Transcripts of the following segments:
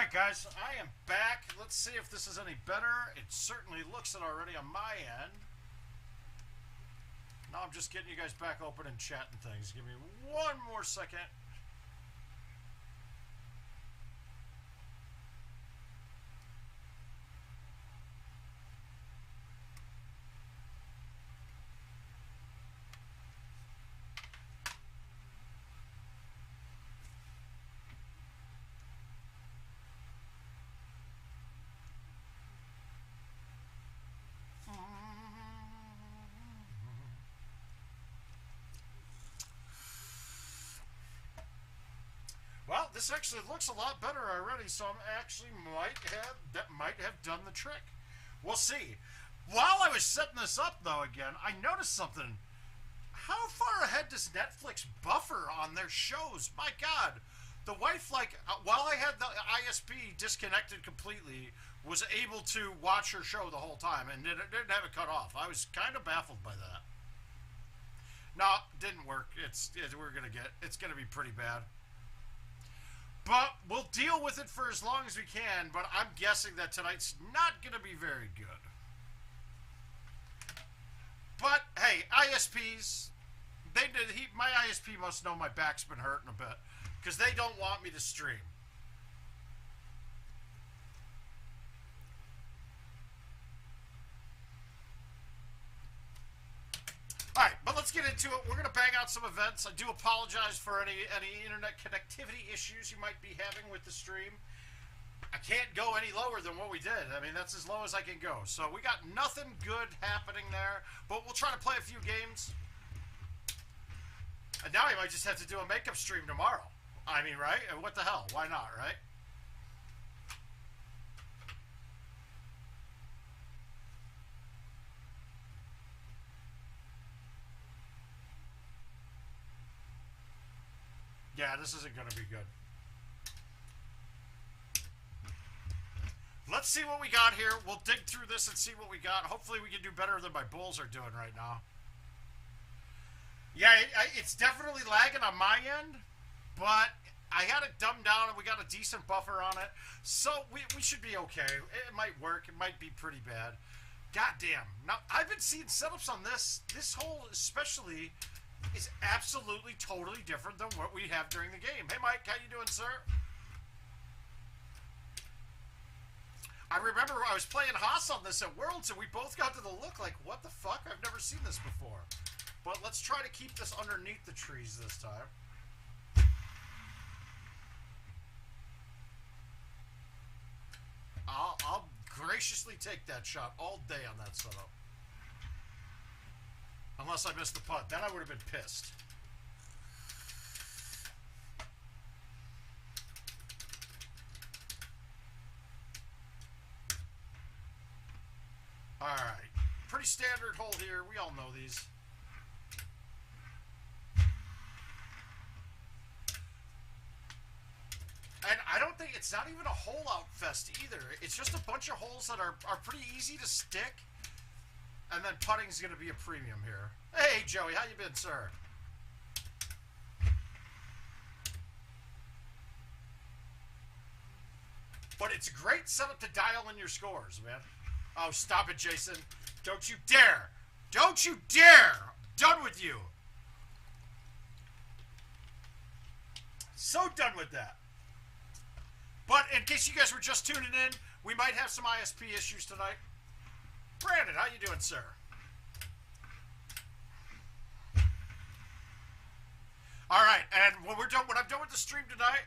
Alright guys, I am back. Let's see if this is any better. It certainly looks it already on my end. Now I'm just getting you guys back open and chatting things. Give me one more second. Well, this actually looks a lot better already, so I'm actually might have done the trick. We'll see. While I was setting this up, though, again, I noticed something. How far ahead does Netflix buffer on their shows? My God. The wife, like, while I had the ISP disconnected completely, was able to watch her show the whole time and didn't have it cut off. I was kind of baffled by that. No, didn't work. It's gonna be pretty bad. But we'll deal with it for as long as we can, but I'm guessing that tonight's not going to be very good. But, hey, ISPs, my ISP must know my back's been hurting a bit, because they don't want me to stream. Alright, but let's get into it. We're going to bang out some events. I do apologize for any internet connectivity issues you might be having with the stream. I can't go any lower than what we did. I mean, that's as low as I can go. So we got nothing good happening there, but we'll try to play a few games. And now you might just have to do a makeup stream tomorrow. I mean, right? And what the hell? Why not, right? Yeah, this isn't going to be good. Let's see what we got here. We'll dig through this and see what we got. Hopefully we can do better than my bulls are doing right now. Yeah, it's definitely lagging on my end, but I had it dumbed down and we got a decent buffer on it. So we should be okay. It might work. It might be pretty bad. God damn. Now, I've been seeing setups on this. This hole especially is absolutely totally different than what we have during the game. Hey Mike, how you doing, sir? I remember I was playing Haas on this at Worlds and we both got to the look like, what the fuck? I've never seen this before. But let's try to keep this underneath the trees this time. I'll graciously take that shot all day on that setup. Unless I missed the putt. Then I would have been pissed. Alright. Pretty standard hole here. We all know these. And I don't think it's not even a hole out fest either. It's just a bunch of holes that are pretty easy to stick. And then putting's going to be a premium here. Hey, Joey, how you been, sir? But it's a great setup to dial in your scores, man. Oh, stop it, Jason. Don't you dare. Don't you dare. I'm done with you. So done with that. But in case you guys were just tuning in, we might have some ISP issues tonight. Brandon, how you doing, sir? All right, and when I'm done with the stream tonight,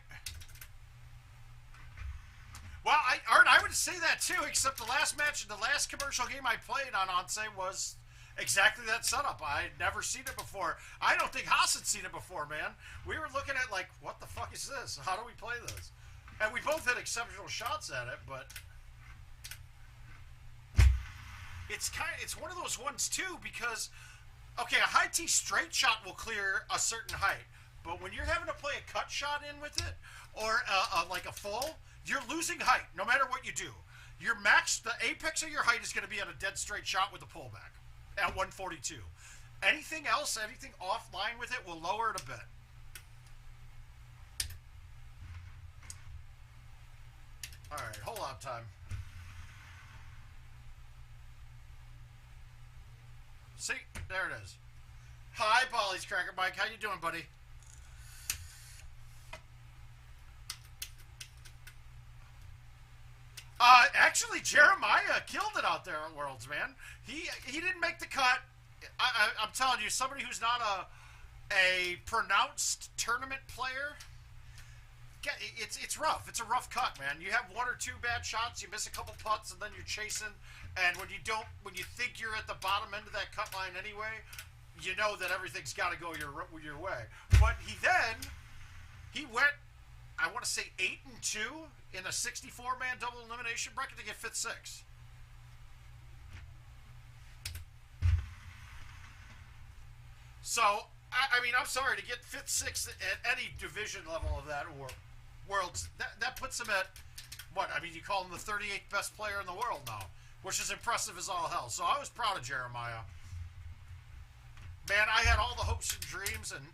well, Art, I would say that too. Except the last match, the last commercial game I played on Once was exactly that setup. I'd never seen it before. I don't think Haas had seen it before, man. We were looking at like, what the fuck is this? How do we play this? And we both had exceptional shots at it, but it's one of those ones too, because okay, a high tee straight shot will clear a certain height, but when you're having to play a cut shot in with it, or like a full, you're losing height no matter what you do. Your max, the apex of your height is going to be on a dead straight shot with a pullback at 142. Anything else, anything offline with it will lower it a bit. about time. See, there it is. Hi, Polly's Cracker Mike. How you doing, buddy? Actually, Jeremiah killed it out there at Worlds, man. He didn't make the cut. I'm telling you, somebody who's not a pronounced tournament player, it's rough. It's a rough cut, man. You have one or two bad shots, you miss a couple putts, and then you're chasing. And when you think you're at the bottom end of that cut line anyway, you know that everything's got to go your way. But he went, I want to say 8-2 in a 64-man double elimination bracket to get fifth, sixth. So, I mean, I'm sorry, to get fifth, sixth at any division level of that or Worlds, that puts him at, what, I mean, you call him the 38th best player in the world now, which is impressive as all hell. So I was proud of Jeremiah. Man, I had all the hopes and dreams, and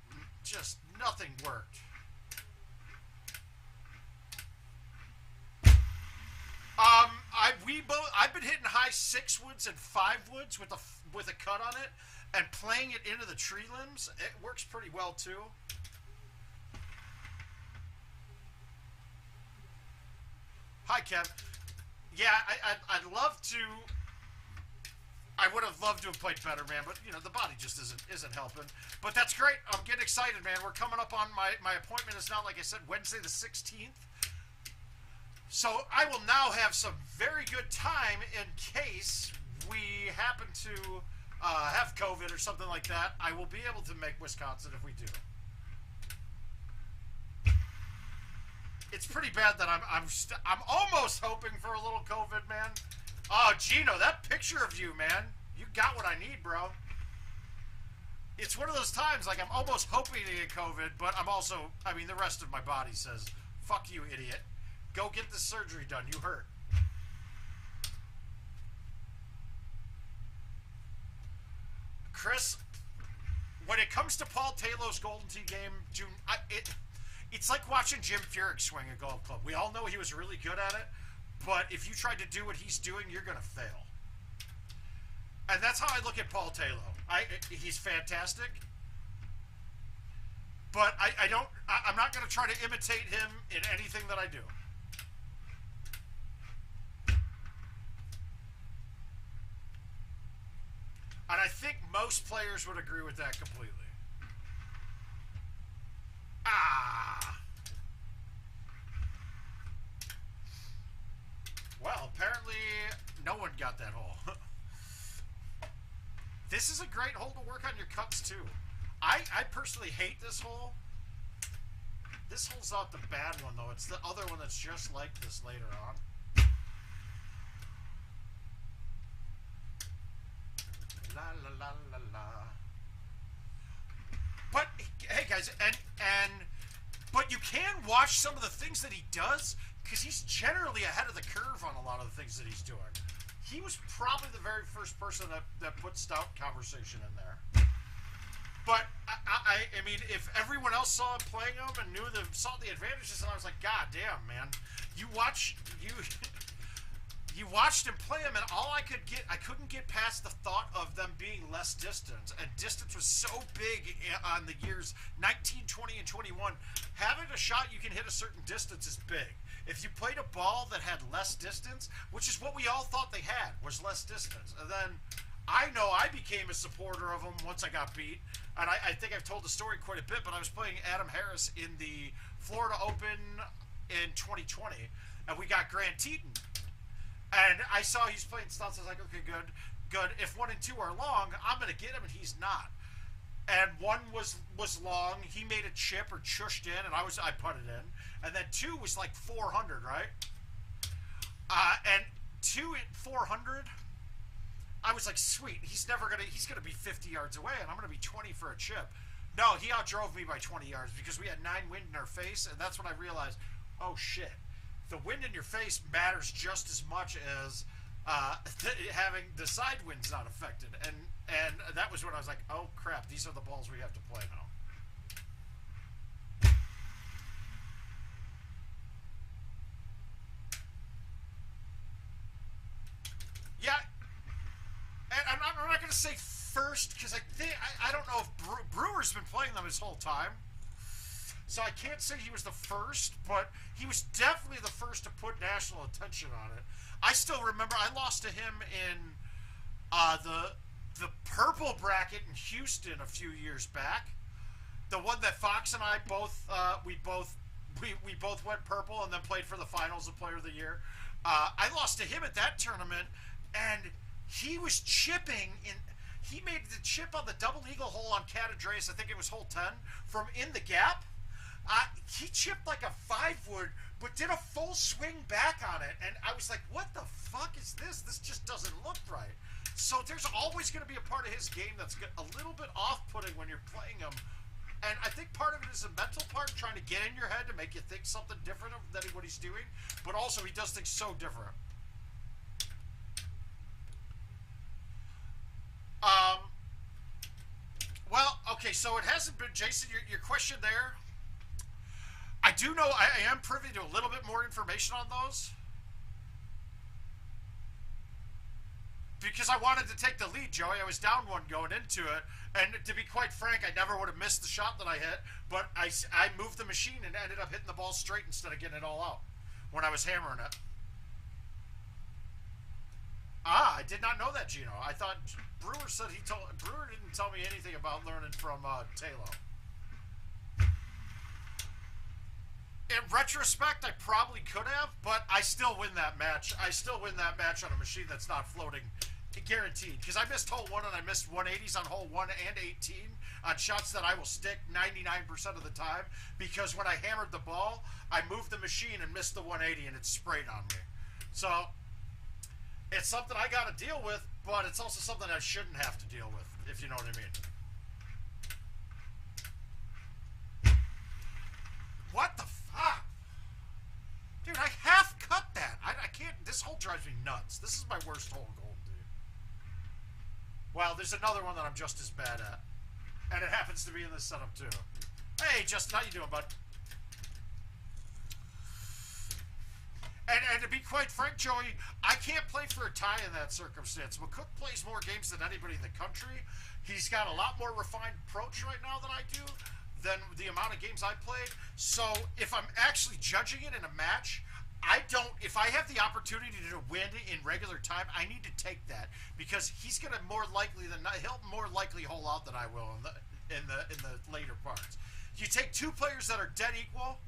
just nothing worked. I've been hitting high 6 woods and 5 woods with a cut on it, and playing it into the tree limbs. It works pretty well too. Hi, Kev. Yeah, I'd love to. I would have loved to have played better, man, but you know the body just isn't helping. But that's great. I'm getting excited, man. We're coming up on my appointment is now, like I said, Wednesday the 16th. So I will now have some very good time in case we happen to have COVID or something like that. I will be able to make Wisconsin if we do. It's pretty bad that I'm almost hoping for a little COVID, man. Oh, Gino, that picture of you, man. You got what I need, bro. It's one of those times, like, I'm almost hoping to get COVID, but I'm also, I mean, the rest of my body says, fuck you, idiot. Go get the surgery done. You hurt. Chris, when it comes to Paul Taylor's Golden Tee game, it's like watching Jim Furyk swing a golf club. We all know he was really good at it, but if you tried to do what he's doing, you're going to fail. And that's how I look at Paul Taylor. He's fantastic, but I'm not going to try to imitate him in anything that I do. And I think most players would agree with that completely. Well, apparently no one got that hole. This is a great hole to work on your cuts too. I personally hate this hole. This hole's not the bad one though. It's the other one that's just like this later on. La la la la la. But hey guys, but you can watch some of the things that he does because he's generally ahead of the curve on a lot of the things that he's doing. He was probably the very first person that put stout conversation in there. But I mean, if everyone else saw him playing him and saw the advantages, and I was like, God damn, man, you watched him play him, and all I couldn't get past the thought of them being less distance, and distance was so big on the years 19, 20, and 21. Having a shot you can hit a certain distance is big. If you played a ball that had less distance, which is what we all thought they had, was less distance, and then I know I became a supporter of them once I got beat, and I think I've told the story quite a bit, but I was playing Adam Harris in the Florida Open in 2020, and we got Grant Teton. And I saw he's playing stunts. I was like, okay, good. If 1 and 2 are long, I'm going to get him, and he's not. And 1 was long. He made a chip or chushed in, and I putted in. And then 2 was like 400, right? And 2 at 400, I was like, sweet. He's gonna be 50 yards away, and I'm gonna be 20 for a chip. No, he outdrove me by 20 yards because we had 9 wind in our face, and that's when I realized, oh shit. The wind in your face matters just as much as having the side winds not affected, and that was when I was like, oh crap, these are the balls we have to play now. say first because I don't know if Brewer's been playing them his whole time. So I can't say he was the first, but he was definitely the first to put national attention on it. I still remember I lost to him in the purple bracket in Houston a few years back. The one that Fox and I both we both went purple and then played for the finals of Player of the Year. I lost to him at that tournament, and he was chipping in. He made the chip on the double eagle hole on Catadreas. I think it was hole 10 from in the gap. He chipped like a 5-wood, but did a full swing back on it, and I was like, "What the fuck is this? This just doesn't look right." So there's always going to be a part of his game that's a little bit off-putting when you're playing him. And I think part of it is a mental part, trying to get in your head to make you think something different than what he's doing. But also, he does things so different. Well, okay, so it hasn't been, Jason, your question there. I do know, I am privy to a little bit more information on those. Because I wanted to take the lead, Joey. I was down one going into it. And to be quite frank, I never would have missed the shot that I hit. But I moved the machine and ended up hitting the ball straight instead of getting it all out when I was hammering it. I did not know that, Gino. I thought Brewer said Brewer didn't tell me anything about learning from Taylor. In retrospect, I probably could have, but I still win that match. I still win that match on a machine that's not floating, guaranteed. Because I missed hole 1 and I missed 180s on hole 1 and 18 on shots that I will stick 99% of the time. Because when I hammered the ball, I moved the machine and missed the 180 and it sprayed on me. So it's something I got to deal with, but it's also something I shouldn't have to deal with, if you know what I mean. What the fuck? Dude, I half cut that. I can't. This hole drives me nuts. This is my worst hole in Golden, dude. Well, there's another one that I'm just as bad at. And it happens to be in this setup, too. Hey, Justin, how you doing, bud? And to be quite frank, Joey, I can't play for a tie in that circumstance. McCook plays more games than anybody in the country. He's got a lot more refined approach right now than I do, than the amount of games I played. So if I'm actually judging it in a match, if I have the opportunity to win in regular time, I need to take that, because he's gonna he'll more likely hole out than I will in the later parts. You take two players that are dead equal.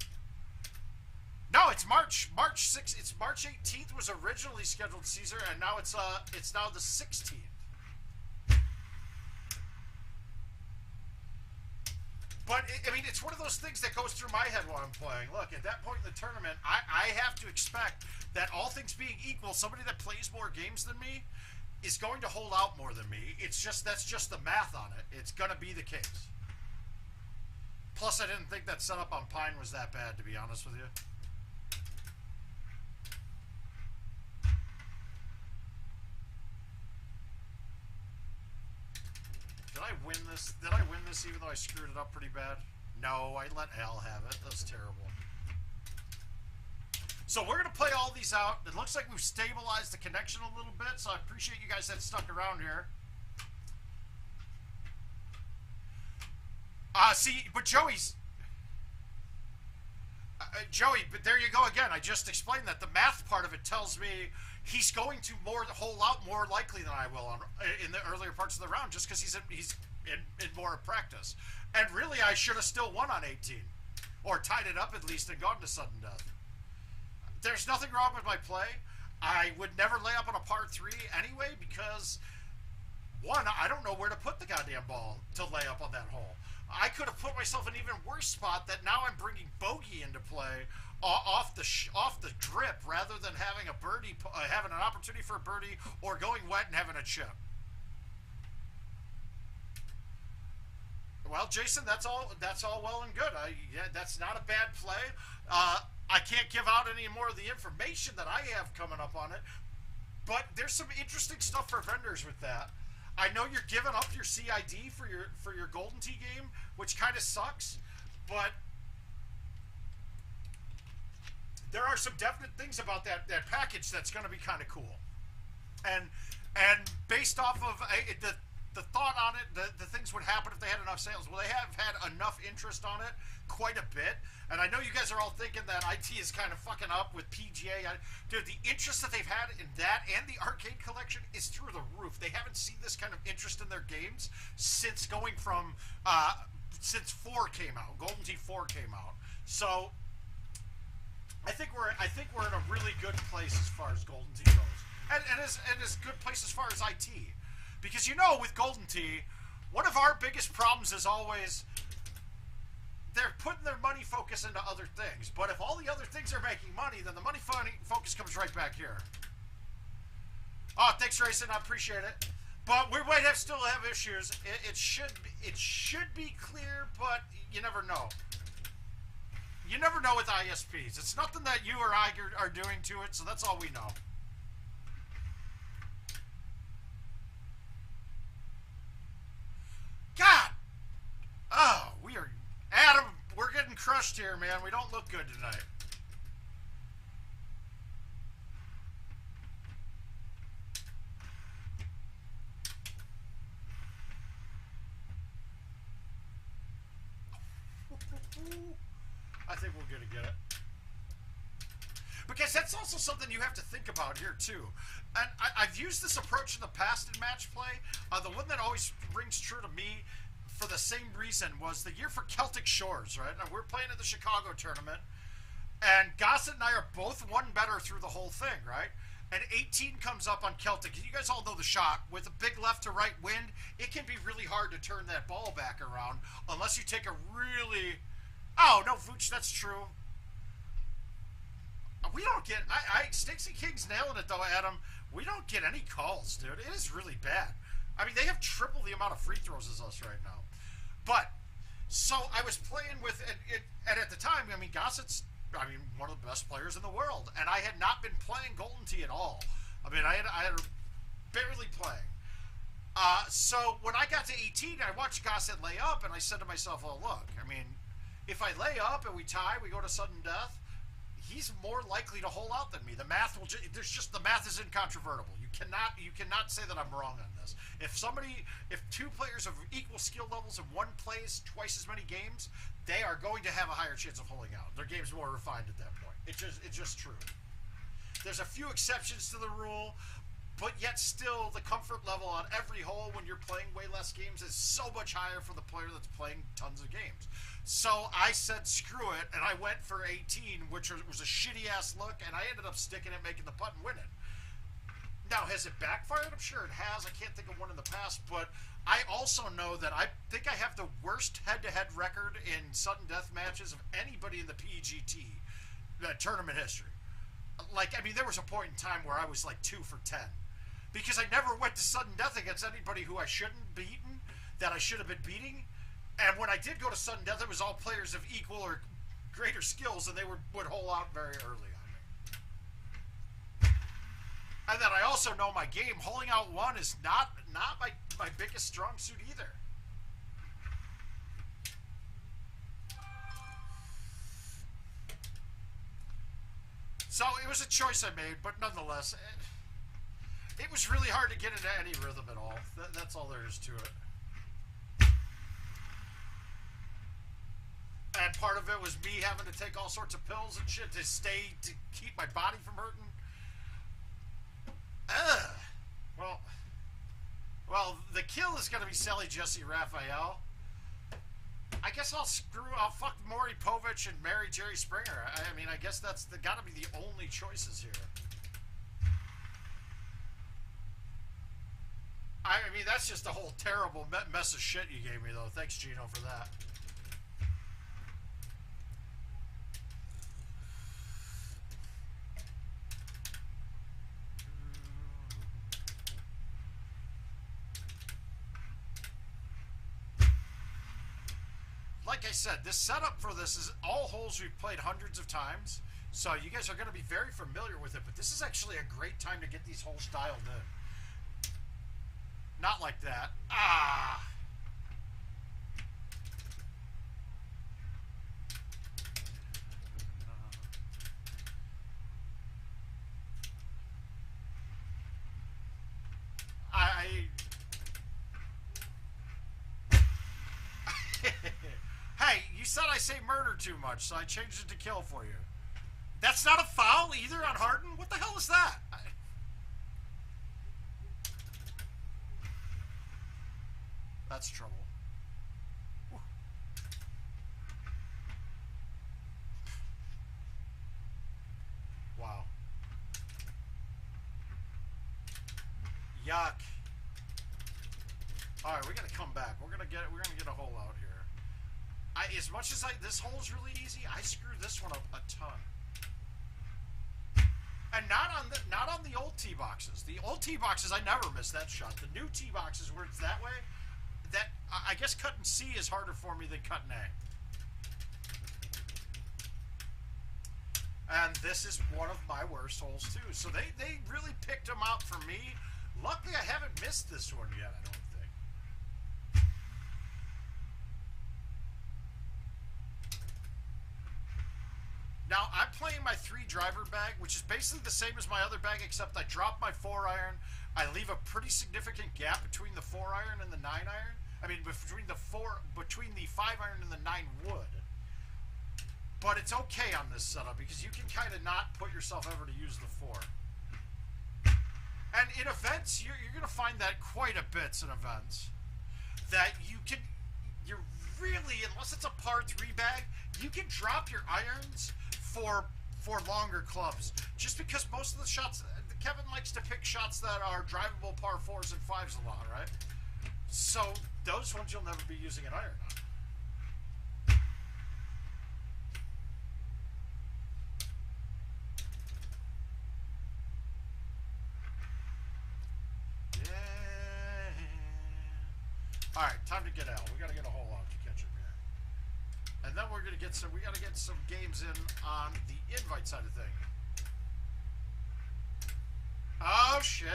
No, it's March 6th. It's March 18th was originally scheduled, Caesar, and now it's now the 16th. But, I mean, it's one of those things that goes through my head while I'm playing. Look, at that point in the tournament, I have to expect that all things being equal, somebody that plays more games than me is going to hold out more than me. That's just the math on it. It's going to be the case. Plus, I didn't think that setup on Pine was that bad, to be honest with you. Did I win this? Did I win this even though I screwed it up pretty bad? No, I let Al have it. That was terrible. So we're going to play all these out. It looks like we've stabilized the connection a little bit, so I appreciate you guys that stuck around here. See, but Joey, but there you go again. I just explained that. The math part of it tells me he's going to hole out more likely than I will in the earlier parts of the round, just because he's in more practice. And really, I should have still won on 18, or tied it up at least and gone to sudden death. There's nothing wrong with my play. I would never lay up on a par 3 anyway, because one, I don't know where to put the goddamn ball to lay up on that hole. I could have put myself in an even worse spot that now I'm bringing bogey into play off the drip, rather than having a birdie, having an opportunity for a birdie, or going wet and having a chip. Well, Jason, that's all well and good. Yeah, that's not a bad play. I can't give out any more of the information that I have coming up on it, but there's some interesting stuff for vendors with that. I know you're giving up your CID for your Golden Tee game, which kind of sucks, but there are some definite things about that package that's going to be kind of cool. And based off of the thought on it, the things would happen if they had enough sales. Well, they have had enough interest on it, quite a bit. And I know you guys are all thinking that IT is kind of fucking up with PGA. Dude, the interest that they've had in that and the arcade collection is through the roof. They haven't seen this kind of interest in their games since going from, since 4 came out. Golden Tee 4 came out. So I think we're in a really good place as far as Golden Tee goes. And as good place as far as IT. Because, you know, with Golden Tee, one of our biggest problems is always they're putting their money focus into other things. But if all the other things are making money, then the money focus comes right back here. Oh, thanks, Rayson. I appreciate it. But we might still have issues. It should be clear, but you never know. You never know with ISPs. It's nothing that you or I are doing to it, so that's all we know. God! Oh, Adam, we're getting crushed here, man. We don't look good tonight. I think we're going to get it. Because that's also something you have to think about here, too. And I've used this approach in the past in match play. The one that always rings true to me for the same reason was the year for Celtic Shores, right? Now, we're playing at the Chicago tournament. And Gossett and I are both one better through the whole thing, right? And 18 comes up on Celtic. You guys all know the shot. With a big left to right wind, it can be really hard to turn that ball back around unless you take a really... Oh, no, Vooch, that's true. We don't get... Sticks and Kings nailing it, though, Adam. We don't get any calls, dude. It is really bad. I mean, they have triple the amount of free throws as us right now. But, so I was playing with... And at the time, I mean, Gossett's, one of the best players in the world. And I had not been playing Golden Tee at all. I mean, I had barely playing. So when I got to 18, I watched Gossett lay up, and I said to myself, well, look, I mean, if I lay up and we tie, we go to sudden death, he's more likely to hold out than me. The math will the math is incontrovertible. You cannot say that I'm wrong on this. If two players of equal skill levels and one plays twice as many games, they are going to have a higher chance of holding out. Their game's more refined at that point. It's just true. There's a few exceptions to the rule, but yet still the comfort level on every hole when you're playing way less games is so much higher for the player that's playing tons of games. So I said screw it, and I went for 18, which was a shitty-ass look, and I ended up sticking it, making the putt, and winning. Now, has it backfired? I'm sure it has. I can't think of one in the past, but I also know that I think I have the worst head-to-head record in sudden death matches of anybody in the PGT tournament history. Like, I mean, there was a point in time where I was like 2 for 10. Because I never went to sudden death against anybody who I shouldn't have beaten, that I should have been beating. And when I did go to sudden death, it was all players of equal or greater skills, and they would hole out very early on me. And then I also know my game. Holding out one is not my biggest strong suit either. So it was a choice I made, but nonetheless, it was really hard to get into any rhythm at all. That's all there is to it. And part of it was me having to take all sorts of pills and shit to keep my body from hurting. Well, the kill is going to be Sally Jesse Raphael. I guess I'll fuck Maury Povich and marry Jerry Springer. I mean, I guess that's got to be the only choices here. I mean, that's just a whole terrible mess of shit you gave me, though. Thanks, Gino, for that. Like I said, this setup for this is all holes we've played hundreds of times, so you guys are going to be very familiar with it, but this is actually a great time to get these holes dialed in. Not like that. Ah! said I say murder too much, so I changed it to kill for you. That's not a foul either on Harden? What the hell is that? That's trouble. Whew. Wow. Yuck. All right, we gotta come back. We're gonna get a hole out here. As much as this hole's really easy, I screw this one up a ton. And not on the old tee boxes. The old tee boxes, I never miss that shot. The new tee boxes where it's that way, that I guess cutting C is harder for me than cutting A. And this is one of my worst holes too. So they really picked them out for me. Luckily, I haven't missed this one yet, I don't think. Now, I'm playing my 3-driver bag, which is basically the same as my other bag, except I drop my 4-iron. I leave a pretty significant gap between the 4-iron and the 9-iron. I mean, between the 5-iron and the 9 wood. But it's okay on this setup, because you can kind of not put yourself ever to use the 4. And in events, you're going to find that quite a bit in events. That you're really, unless it's a par 3 bag, you can drop your irons for longer clubs. Just because most of the shots, Kevin likes to pick shots that are drivable par 4s and 5s a lot, right? So those ones you'll never be using an iron on. All right, time to get out. We got to get a hole out to catch him here, and then we're gonna get some. We got to get some games in on the invite side of thing. Oh shit!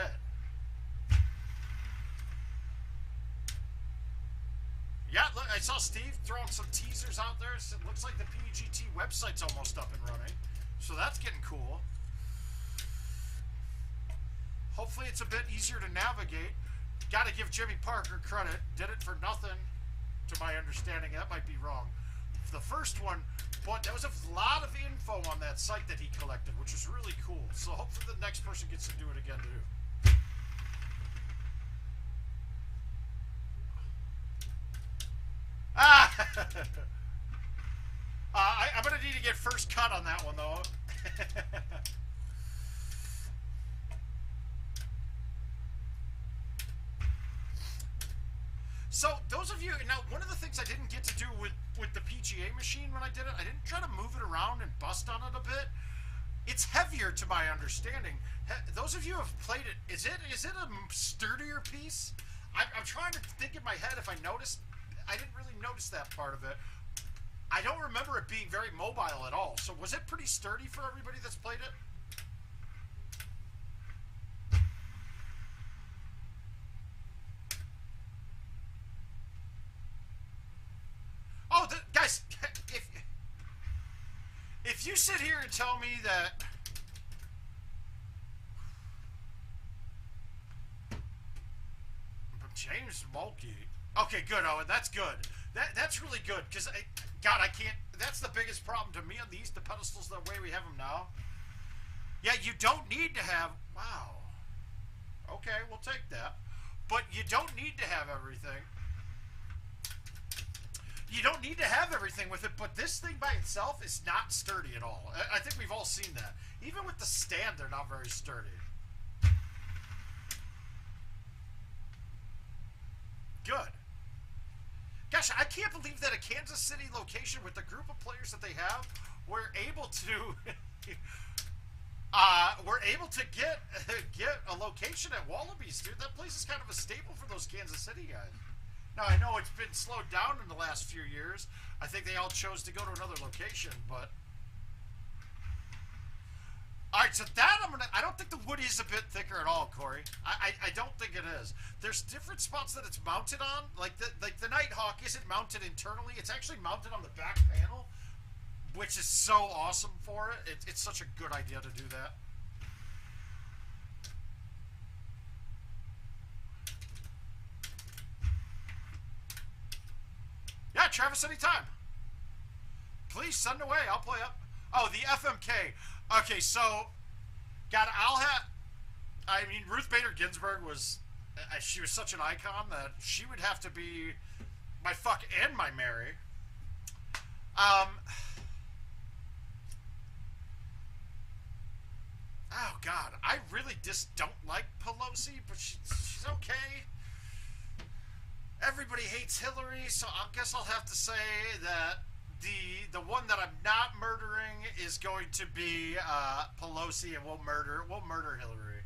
Yeah, look, I saw Steve throwing some teasers out there. So it looks like the PGT website's almost up and running, so that's getting cool. Hopefully, it's a bit easier to navigate. Got to give Jimmy Parker credit. Did it for nothing, to my understanding. That might be wrong. The first one, but there was a lot of info on that site that he collected, which was really cool. So hopefully the next person gets to do it again too. I'm going to need to get first cut on that one, though. So, those of you, now, one of the things I didn't get to do with the PGA machine when I did it, I didn't try to move it around and bust on it a bit. It's heavier, to my understanding. Those of you who have played it, is it a sturdier piece? I'm trying to think in my head if I noticed. I didn't really notice that part of it. I don't remember it being very mobile at all. So was it pretty sturdy for everybody that's played it? Oh, guys, if you sit here and tell me that James Mulkey, okay, good, Owen, that's good. That's really good, because God, I can't. That's the biggest problem to me on the pedestals the way we have them now. Yeah, you don't need to have. Wow. Okay, we'll take that, but you don't need to have everything. You don't need to have everything with it, but this thing by itself is not sturdy at all. I think we've all seen that. Even with the stand, they're not very sturdy. Good. Gosh, I can't believe that a Kansas City location with the group of players that they have, we're able to get a location at Wallabies, dude. That place is kind of a staple for those Kansas City guys. Now, I know it's been slowed down in the last few years. I think they all chose to go to another location, but... Alright, so that I don't think the wood is a bit thicker at all, Corey. I don't think it is. There's different spots that it's mounted on. Like the Nighthawk isn't mounted internally. It's actually mounted on the back panel, which is so awesome for it. It's such a good idea to do that. Yeah, Travis, anytime. Please send away. I'll play up. Oh, the FMK. Okay, so, God, I mean, Ruth Bader Ginsburg was, she was such an icon that she would have to be my fuck and my Mary. Oh, God, I really just don't like Pelosi, but she's okay. Everybody hates Hillary, so I guess I'll have to say that the one that I'm not murdering is going to be Pelosi, and we'll murder Hillary.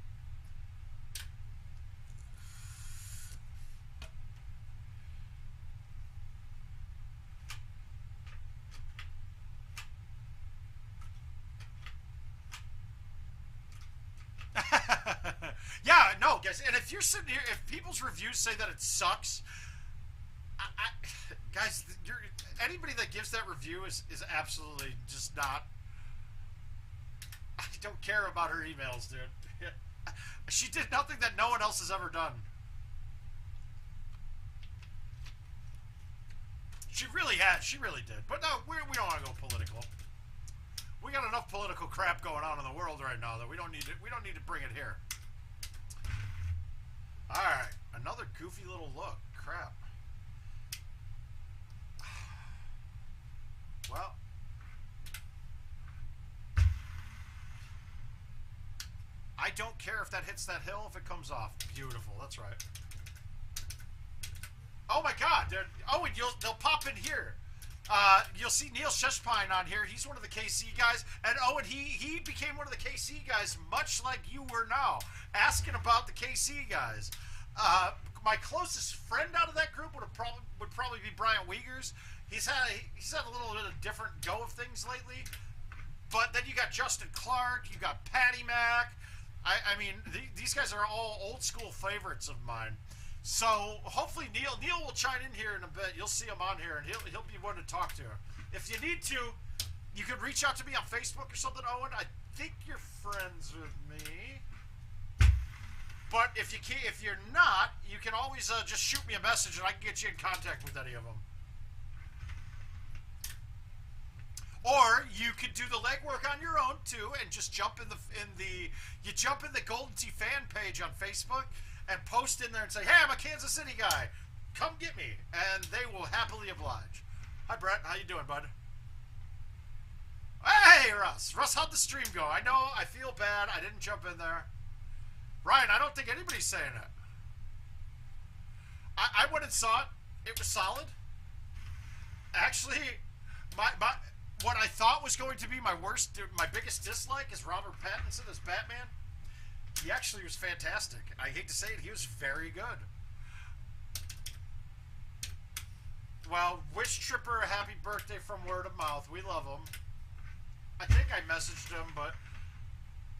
Yeah, no, guys, and if you're sitting here, if people's reviews say that it sucks, guys, anybody that gives that review is absolutely just not. I don't care about her emails, dude. She did nothing that no one else has ever done. She really had. She really did. But no, we don't want to go political. We got enough political crap going on in the world right now that we don't need to. We don't need to bring it here. All right, another goofy little look. Crap. Well, I don't care if that hits that hill if it comes off. Beautiful. That's right. Oh my God! Oh, and they'll pop in here. You'll see Neil Sheshpine on here. He's one of the KC guys, and oh, and he became one of the KC guys, much like you were now, asking about the KC guys. My closest friend out of that group would probably be Brian Wiegers. He's had a little bit of different go of things lately, but then you got Justin Clark, you got Patty Mac. I mean, these guys are all old school favorites of mine. So hopefully Neil will chime in here in a bit. You'll see him on here, and he'll be one to talk to. If you need to, you can reach out to me on Facebook or something, Owen. I think you're friends with me. But if you're not, you can always just shoot me a message, and I can get you in contact with any of them. Or you could do the legwork on your own too, and just jump in the Golden Tee fan page on Facebook and post in there and say, "Hey, I'm a Kansas City guy. Come get me," and they will happily oblige. Hi, Brett. How you doing, bud? Hey, Russ. Russ, how'd the stream go? I know. I feel bad. I didn't jump in there. Ryan, I don't think anybody's saying it. I went and saw it. It was solid. Actually, what I thought was going to be my biggest dislike is Robert Pattinson as Batman. He actually was fantastic. I hate to say it, he was very good. Well, wish Tripper a happy birthday from word of mouth. We love him. I think I messaged him, but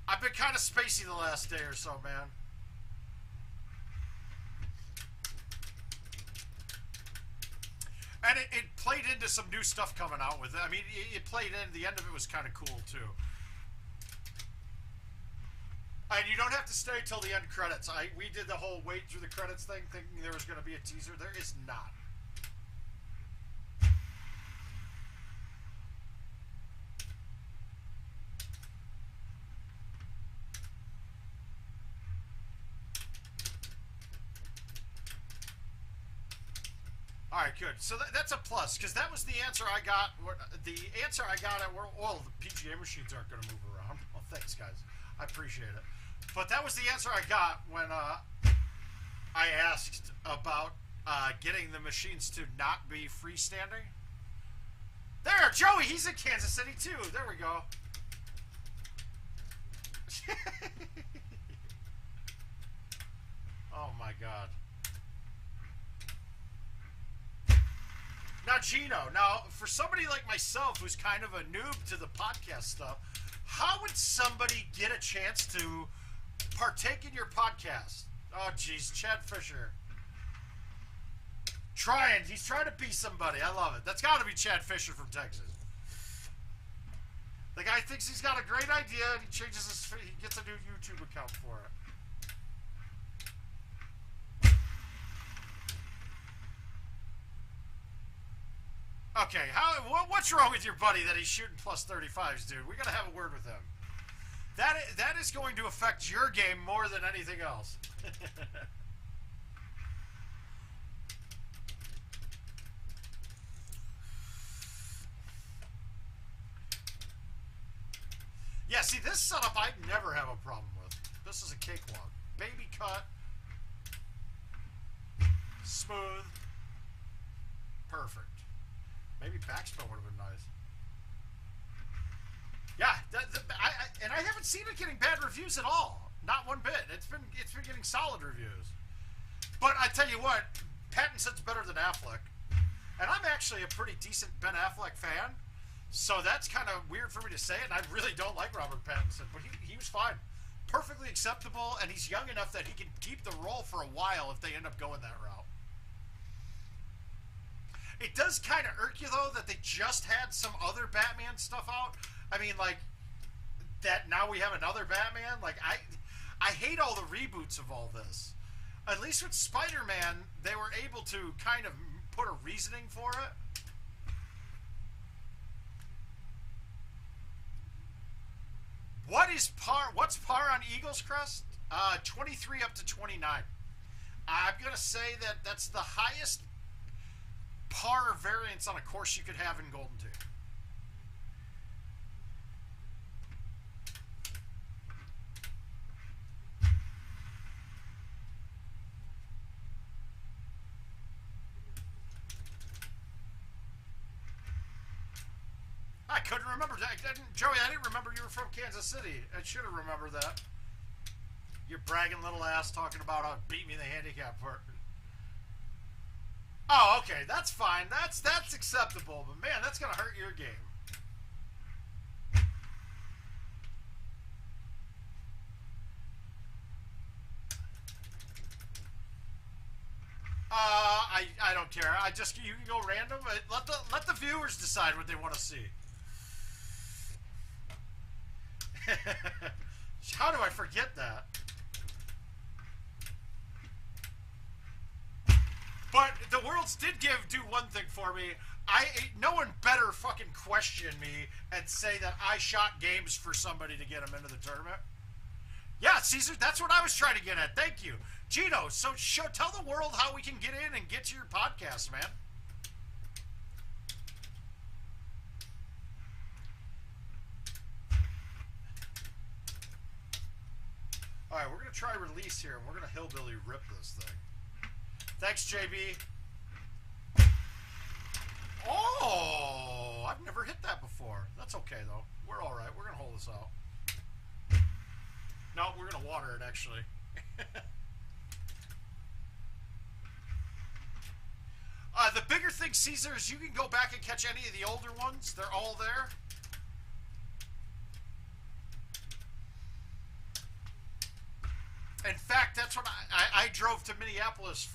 I've been kind of spacey the last day or so, man. And it played into some new stuff coming out with it. I mean, it played in. The end of it was kind of cool, too. And you don't have to stay till the end credits. We did the whole wait through the credits thing, thinking there was going to be a teaser. There is not. All right, good. So that's a plus, because that was the answer I got. The answer I got at well, the PGA machines aren't going to move around. Well, thanks, guys. I appreciate it. But that was the answer I got when I asked about getting the machines to not be freestanding. There, Joey, he's in Kansas City, too. There we go. Oh, my God. Now, Gino, for somebody like myself who's kind of a noob to the podcast stuff, how would somebody get a chance to partake in your podcast? Oh, geez, Chad Fisher. He's trying to be somebody. I love it. That's got to be Chad Fisher from Texas. The guy thinks he's got a great idea, and he gets a new YouTube account for it. Okay, what's wrong with your buddy that he's shooting plus 35s, dude? We gotta have a word with him. That is going to affect your game more than anything else. Yeah, see, this setup I never have a problem with. This is a cakewalk. Baby cut. Smooth. Perfect. Maybe backspin would have been nice. Yeah, and I haven't seen it getting bad reviews at all. Not one bit. It's been getting solid reviews. But I tell you what, Pattinson's better than Affleck. And I'm actually a pretty decent Ben Affleck fan. So that's kind of weird for me to say it. And I really don't like Robert Pattinson. But he was fine. Perfectly acceptable. And he's young enough that he can keep the role for a while if they end up going that route. It does kind of irk you, though, that they just had some other Batman stuff out. I mean, like, that now we have another Batman. Like, I hate all the reboots of all this. At least with Spider-Man, they were able to kind of put a reasoning for it. What's par on Eagle's Crest? 23 up to 29. I'm going to say that that's the highest par variance on a course you could have in GoldenTeeTV. I couldn't remember that. Joey, I didn't remember you were from Kansas City. I should have remembered that. Your bragging little ass talking about how it beat me in the handicap part. Oh, okay, that's fine. That's acceptable. But man, that's gonna hurt your game. I don't care. You can go random. Let the viewers decide what they want to see. How do I forget that? But the Worlds did do one thing for me. No one better fucking question me and say that I shot games for somebody to get them into the tournament. Yeah, Caesar, that's what I was trying to get at. Thank you. Gino, so tell the world how we can get in and get to your podcast, man. All right, we're going to try release here, and we're going to hillbilly rip this thing. Thanks, JB. Oh, I've never hit that before. That's okay, though. We're all right. We're going to hold this out. No, we're going to water it, actually. The bigger thing, Caesar, is you can go back and catch any of the older ones. They're all there. In fact, that's what I drove to Minneapolis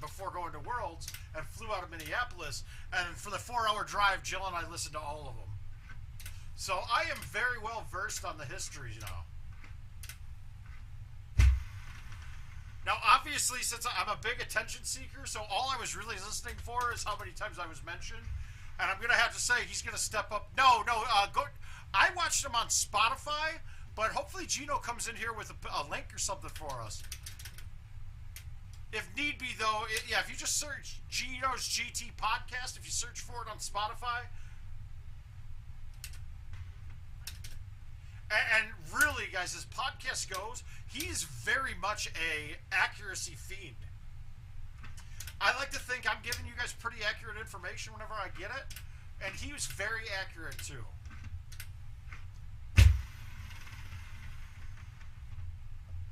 before going to Worlds and flew out of Minneapolis. And for the 4-hour drive, Jill and I listened to all of them. So I am very well versed on the histories now. Now, obviously, since I'm a big attention seeker, so all I was really listening for is how many times I was mentioned. And I'm going to have to say he's going to step up. No, I watched him on Spotify, but hopefully Gino comes in here with a link or something for us. If need be, though, if you just search Gino's GT Podcast, if you search for it on Spotify. And really, guys, as podcast goes, he's very much a accuracy fiend. I like to think I'm giving you guys pretty accurate information whenever I get it, and he was very accurate too.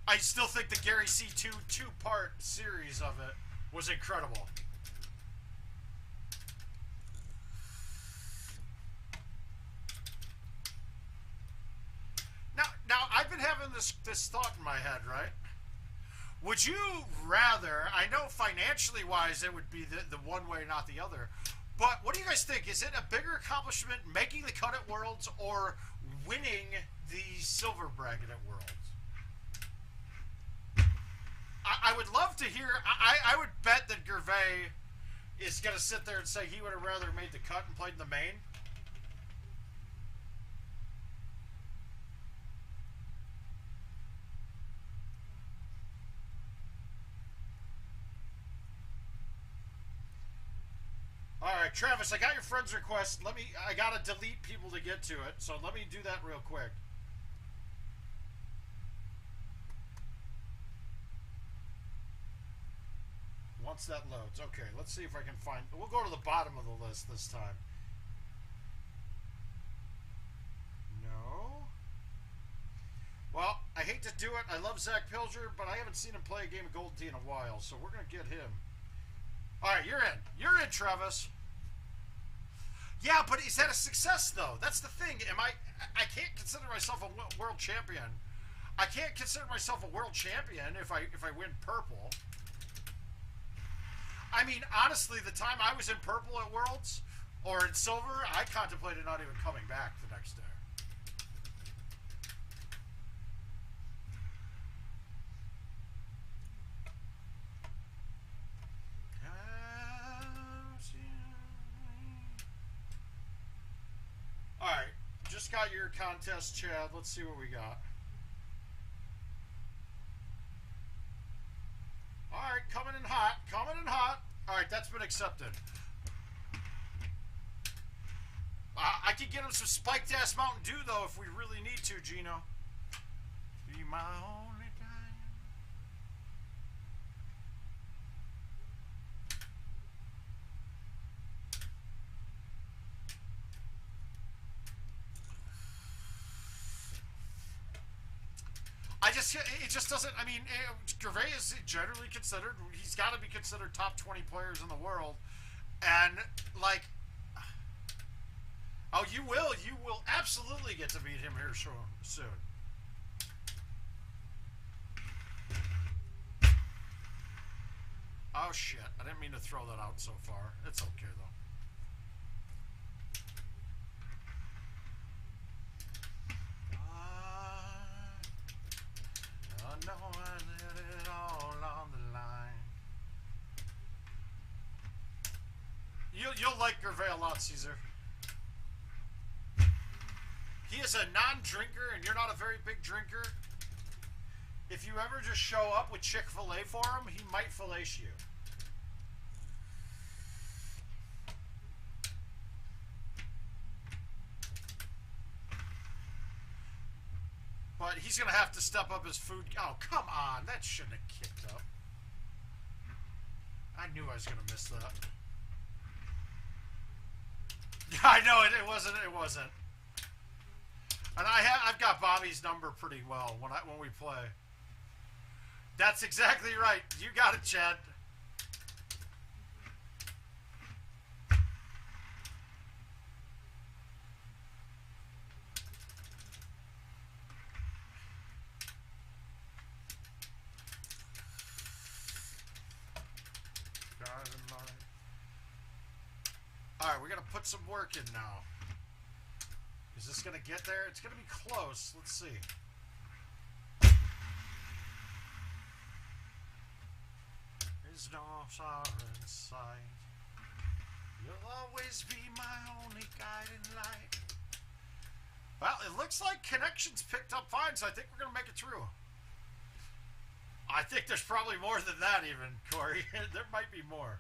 I still think the Gary C2 two-part series of it was incredible. Now I've been having this thought in my head, right? Would you rather, I know financially wise it would be the one way, not the other, but what do you guys think? Is it a bigger accomplishment making the cut at Worlds or winning the silver bracket at Worlds? I would love to hear, I would bet that Gervais is going to sit there and say he would have rather made the cut and played in the main. Alright, Travis, I got your friend's request. I gotta delete people to get to it, so let me do that real quick. Once that loads. Okay, let's see if I can find... We'll go to the bottom of the list this time. No. Well, I hate to do it. I love Zach Pilger, but I haven't seen him play a game of Golden Tee in a while, so we're going to get him. Alright, you're in. You're in, Travis. Yeah, but is that a success, though? That's the thing. I can't consider myself a world champion. I can't consider myself a world champion if I win purple. I mean, honestly, the time I was in purple at Worlds or in silver, I contemplated not even coming back the next day. All right, just got your contest, Chad. Let's see what we got. All right, coming in hot, coming in hot. All right, that's been accepted. I could get him some spiked ass Mountain Dew though if we really need to, Gino. Be my only time. It just doesn't, I mean, Gervais is generally considered, he's got to be considered top 20 players in the world. And, like, oh, you will absolutely get to beat him here soon. Oh, shit. I didn't mean to throw that out so far. It's okay, though. No, I let it all on the line. You'll like Gervais a lot, Caesar. He is a non-drinker, and you're not a very big drinker. If you ever just show up with Chick-fil-A for him, he might fillet you. But he's going to have to step up his food. Oh, come on. That shouldn't have kicked up. I knew I was going to miss that. I know it wasn't. It wasn't. And I've got Bobby's number pretty well when we play. That's exactly right. You got it, Chad. Alright, we're going to put some work in now. Is this going to get there? It's going to be close. Let's see. There's no sorrow in sight. You'll always be my only guiding light. Well, it looks like connections picked up fine, so I think we're going to make it through. I think there's probably more than that even, Corey. There might be more.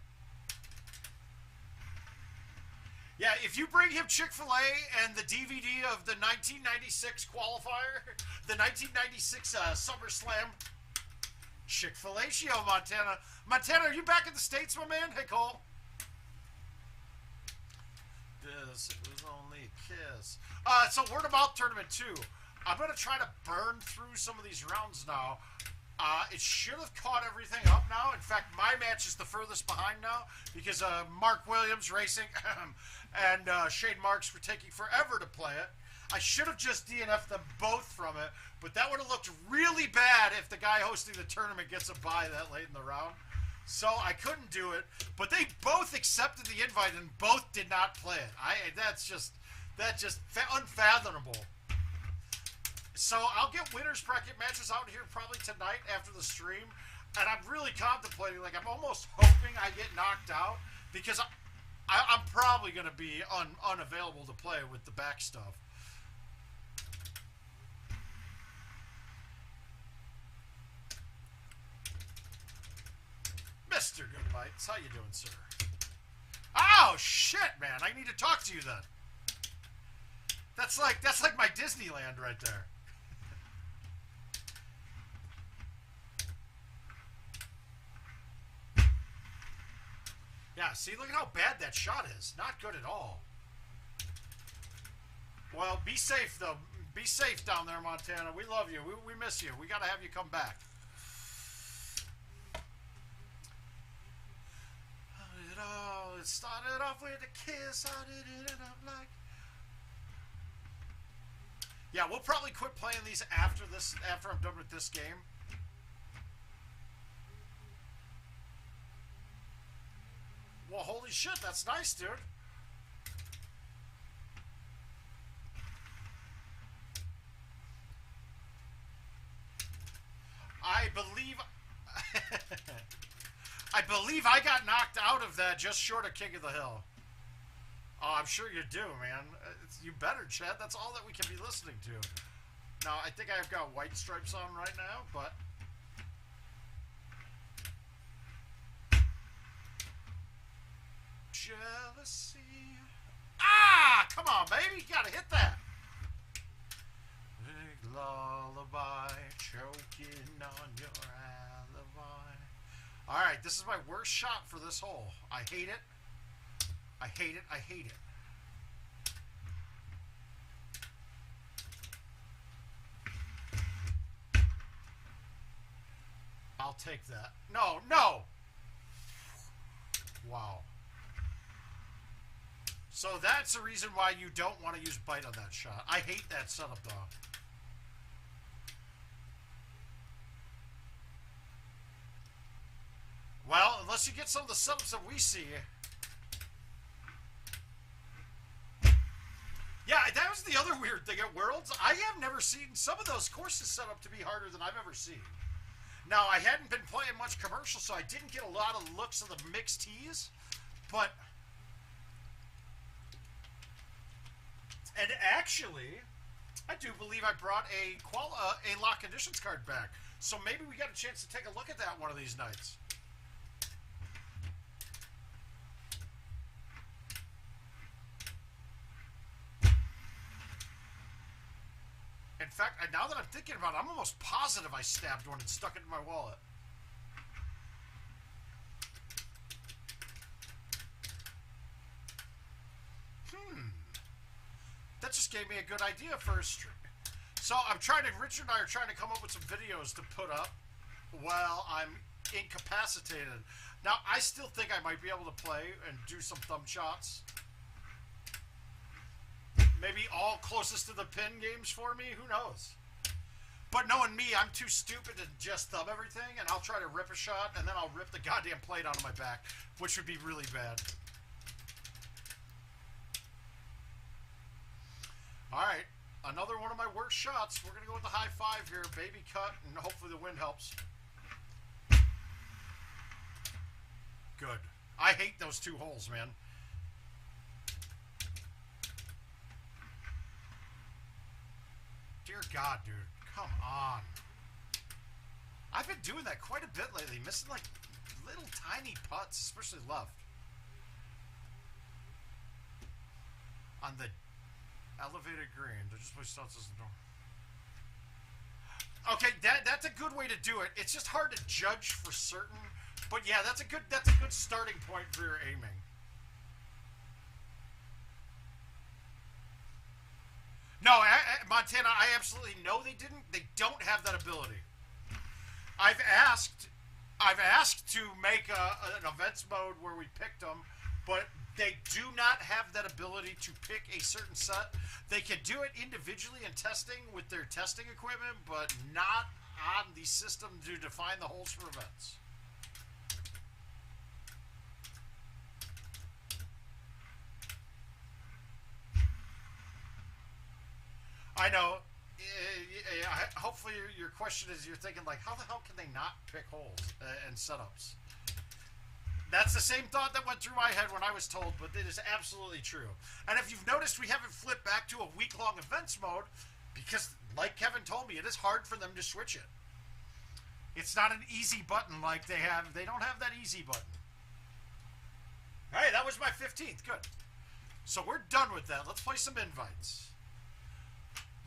Yeah, if you bring him Chick-fil-A and the DVD of the 1996 qualifier, the 1996 SummerSlam, Chick-fil-A show, Montana. Montana, are you back in the States, my man? Hey, Cole. This was only a kiss. So word of mouth tournament 2. I'm going to try to burn through some of these rounds now. It should have caught everything up now. In fact, my match is the furthest behind now because Mark Williams Racing and Shane Marks were taking forever to play it. I should have just DNF'd them both from it, but that would have looked really bad if the guy hosting the tournament gets a bye that late in the round. So I couldn't do it, but they both accepted the invite and both did not play it. That's just unfathomable. So I'll get winners bracket matches out here probably tonight after the stream, and I'm really contemplating, like I'm almost hoping I get knocked out because I'm probably going to be unavailable to play with the back stuff. Mr. Goodbites, how you doing, sir? Oh shit, man! I need to talk to you then. That's like my Disneyland right there. Yeah, see, look at how bad that shot is. Not good at all. Well, be safe though. Be safe down there, Montana. We love you. We miss you. We got to have you come back. It started off with a kiss. How did it end up like? Yeah, we'll probably quit playing these after I'm done with this game. Well, holy shit, that's nice, dude. I believe I got knocked out of that just short of King of the Hill. Oh, I'm sure you do, man. You better, Chad. That's all that we can be listening to. Now, I think I've got white stripes on right now, but... Jealousy. Ah! Come on, baby. You gotta hit that. Big lullaby choking on your alibi. Alright, this is my worst shot for this hole. I hate it. I hate it. I hate it. I'll take that. No, no! Wow. So that's the reason why you don't want to use bite on that shot. I hate that setup, though. Well, unless you get some of the setups that we see. Yeah, that was the other weird thing at Worlds. I have never seen some of those courses set up to be harder than I've ever seen. Now, I hadn't been playing much commercial, so I didn't get a lot of looks of the mixed tees. But... And actually, I do believe I brought a lock conditions card back. So maybe we got a chance to take a look at that one of these nights. In fact, now that I'm thinking about it, I'm almost positive I stabbed one and stuck it in my wallet. That just gave me a good idea for a stream. So Richard and I are trying to come up with some videos to put up while I'm incapacitated. Now, I still think I might be able to play and do some thumb shots. Maybe all closest to the pin games for me, who knows? But knowing me, I'm too stupid to just thumb everything, and I'll try to rip a shot, and then I'll rip the goddamn plate out of my back, which would be really bad. Alright, another one of my worst shots. We're going to go with the high five here, baby cut, and hopefully the wind helps. Good. I hate those two holes, man. Dear God, dude. Come on. I've been doing that quite a bit lately. Missing, like, little tiny putts, especially left. On the elevated green. They just play shots as the door. Okay, that's a good way to do it. It's just hard to judge for certain. But yeah, that's a good starting point for your aiming. No, Montana, I absolutely know they didn't. They don't have that ability. I've asked to make an events mode where we picked them, but they do not have that ability to pick a certain set. They can do it individually in testing with their testing equipment, but not on the system to define the holes for events. I know. Hopefully your question is, you're thinking like, how the hell can they not pick holes and setups? That's the same thought that went through my head when I was told, but it is absolutely true. And if you've noticed, we haven't flipped back to a week-long events mode because, like Kevin told me, it is hard for them to switch it. It's not an easy button like they have. They don't have that easy button. Hey, that was my 15th. Good. So we're done with that. Let's play some invites.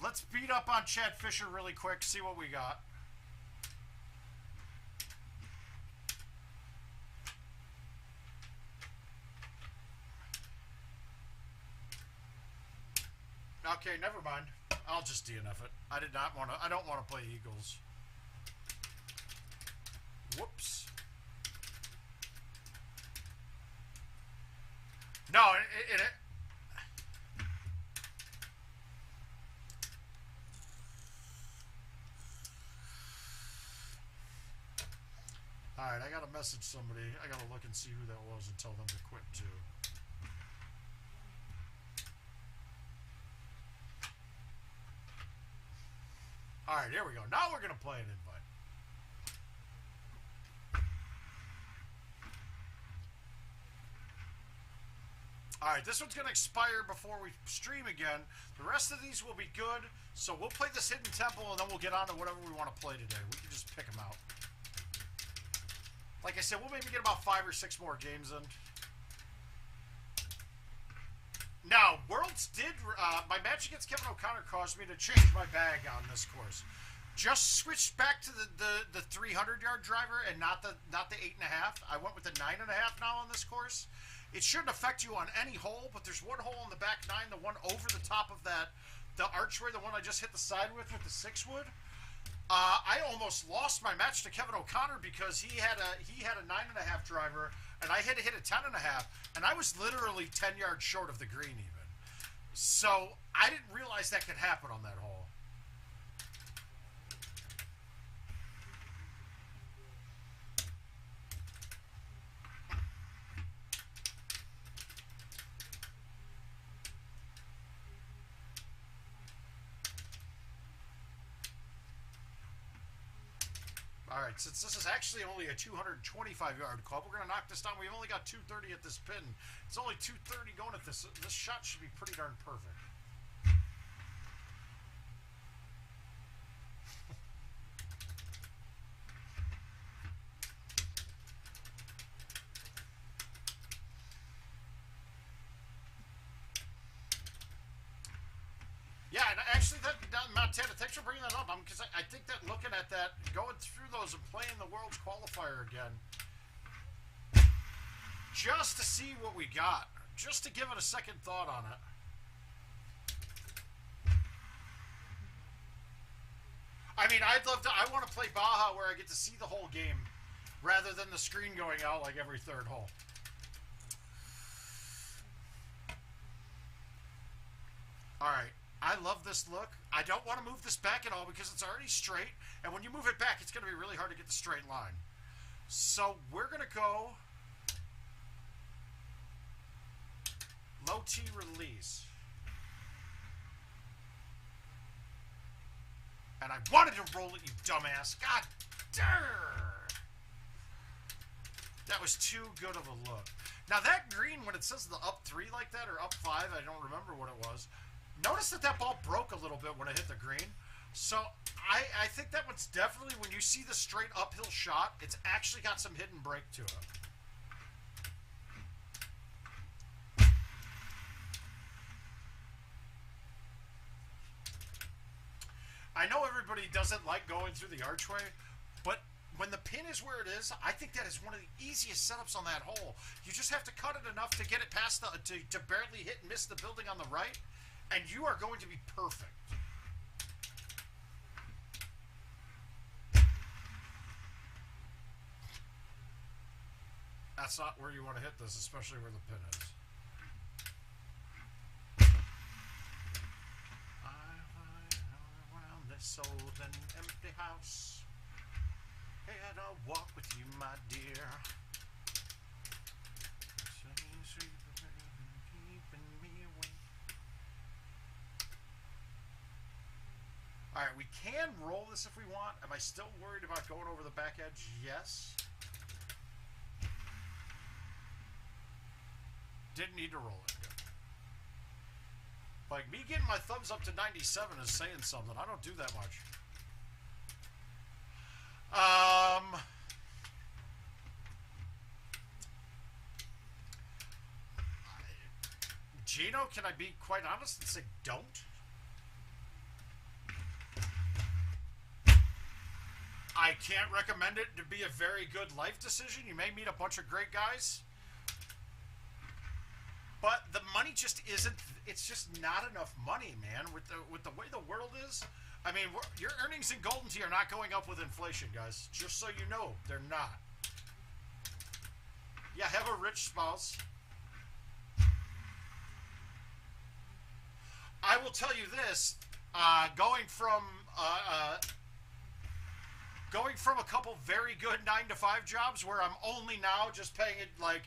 Let's beat up on Chad Fisher really quick, see what we got. Okay, never mind. I'll just DNF it. I did not want to. I don't want to play Eagles. Whoops. No, it Alright, I gotta message somebody. I gotta look and see who that was and tell them to quit too. Alright, here we go. Now we're gonna play an invite. Alright, this one's going to expire before we stream again. The rest of these will be good. So we'll play this Hidden Temple and then we'll get on to whatever we want to play today. We can just pick them out. Like I said, we'll maybe get about 5 or 6 more games in. Now, Worlds did... my match against Kevin O'Connor caused me to change my bag on this course. Just switched back to the 300-yard driver and not the 8.5. I went with the 9.5 now on this course. It shouldn't affect you on any hole, but there's one hole on the back 9, the one over the top of that, the archway, the one I just hit the side with the 6-wood. I almost lost my match to Kevin O'Connor because he had a 9.5 driver, and I had to hit a 10.5, and I was literally 10 yards short of the green even. So I didn't realize that could happen on that hole. Alright, since this is actually only a 225-yard club, we're going to knock this down. We've only got 230 at this pin. It's only 230 going at this. This shot should be pretty darn perfect. Yeah, and actually, Montana, thanks for bringing that up. Because I think that looking at that, going through those and playing the World's Qualifier again, just to see what we got, just to give it a second thought on it. I mean, I want to play Baja where I get to see the whole game, rather than the screen going out like every third hole. All right. I love this look. I don't want to move this back at all because it's already straight. And when you move it back, it's going to be really hard to get the straight line. So we're going to go low T release. And I wanted to roll it, you dumbass. God damn. That was too good of a look. Now that green, when it says the up 3 like that, or up 5, I don't remember what it was. Notice that ball broke a little bit when it hit the green. So I think that one's definitely, when you see the straight uphill shot, it's actually got some hidden break to it. I know everybody doesn't like going through the archway, but when the pin is where it is, I think that is one of the easiest setups on that hole. You just have to cut it enough to get it past the, to barely hit and miss the building on the right, and you are going to be perfect. That's not where you want to hit this, especially where the pin is. Around this old and empty house, and I'll walk with you, my dear. Alright, we can roll this if we want. Am I still worried about going over the back edge? Yes. Didn't need to roll it. Good. Like, me getting my thumbs up to 97 is saying something. I don't do that much. Gino, can I be quite honest and say don't? I can't recommend it to be a very good life decision. You may meet a bunch of great guys, but the money just isn't. It's just not enough money, man. With the way the world is, I mean, your earnings in GoldenTee are not going up with inflation, guys. Just so you know, they're not. Yeah, have a rich spouse. I will tell you this: going from a couple very good 9-to-5 jobs where I'm only now just paying it like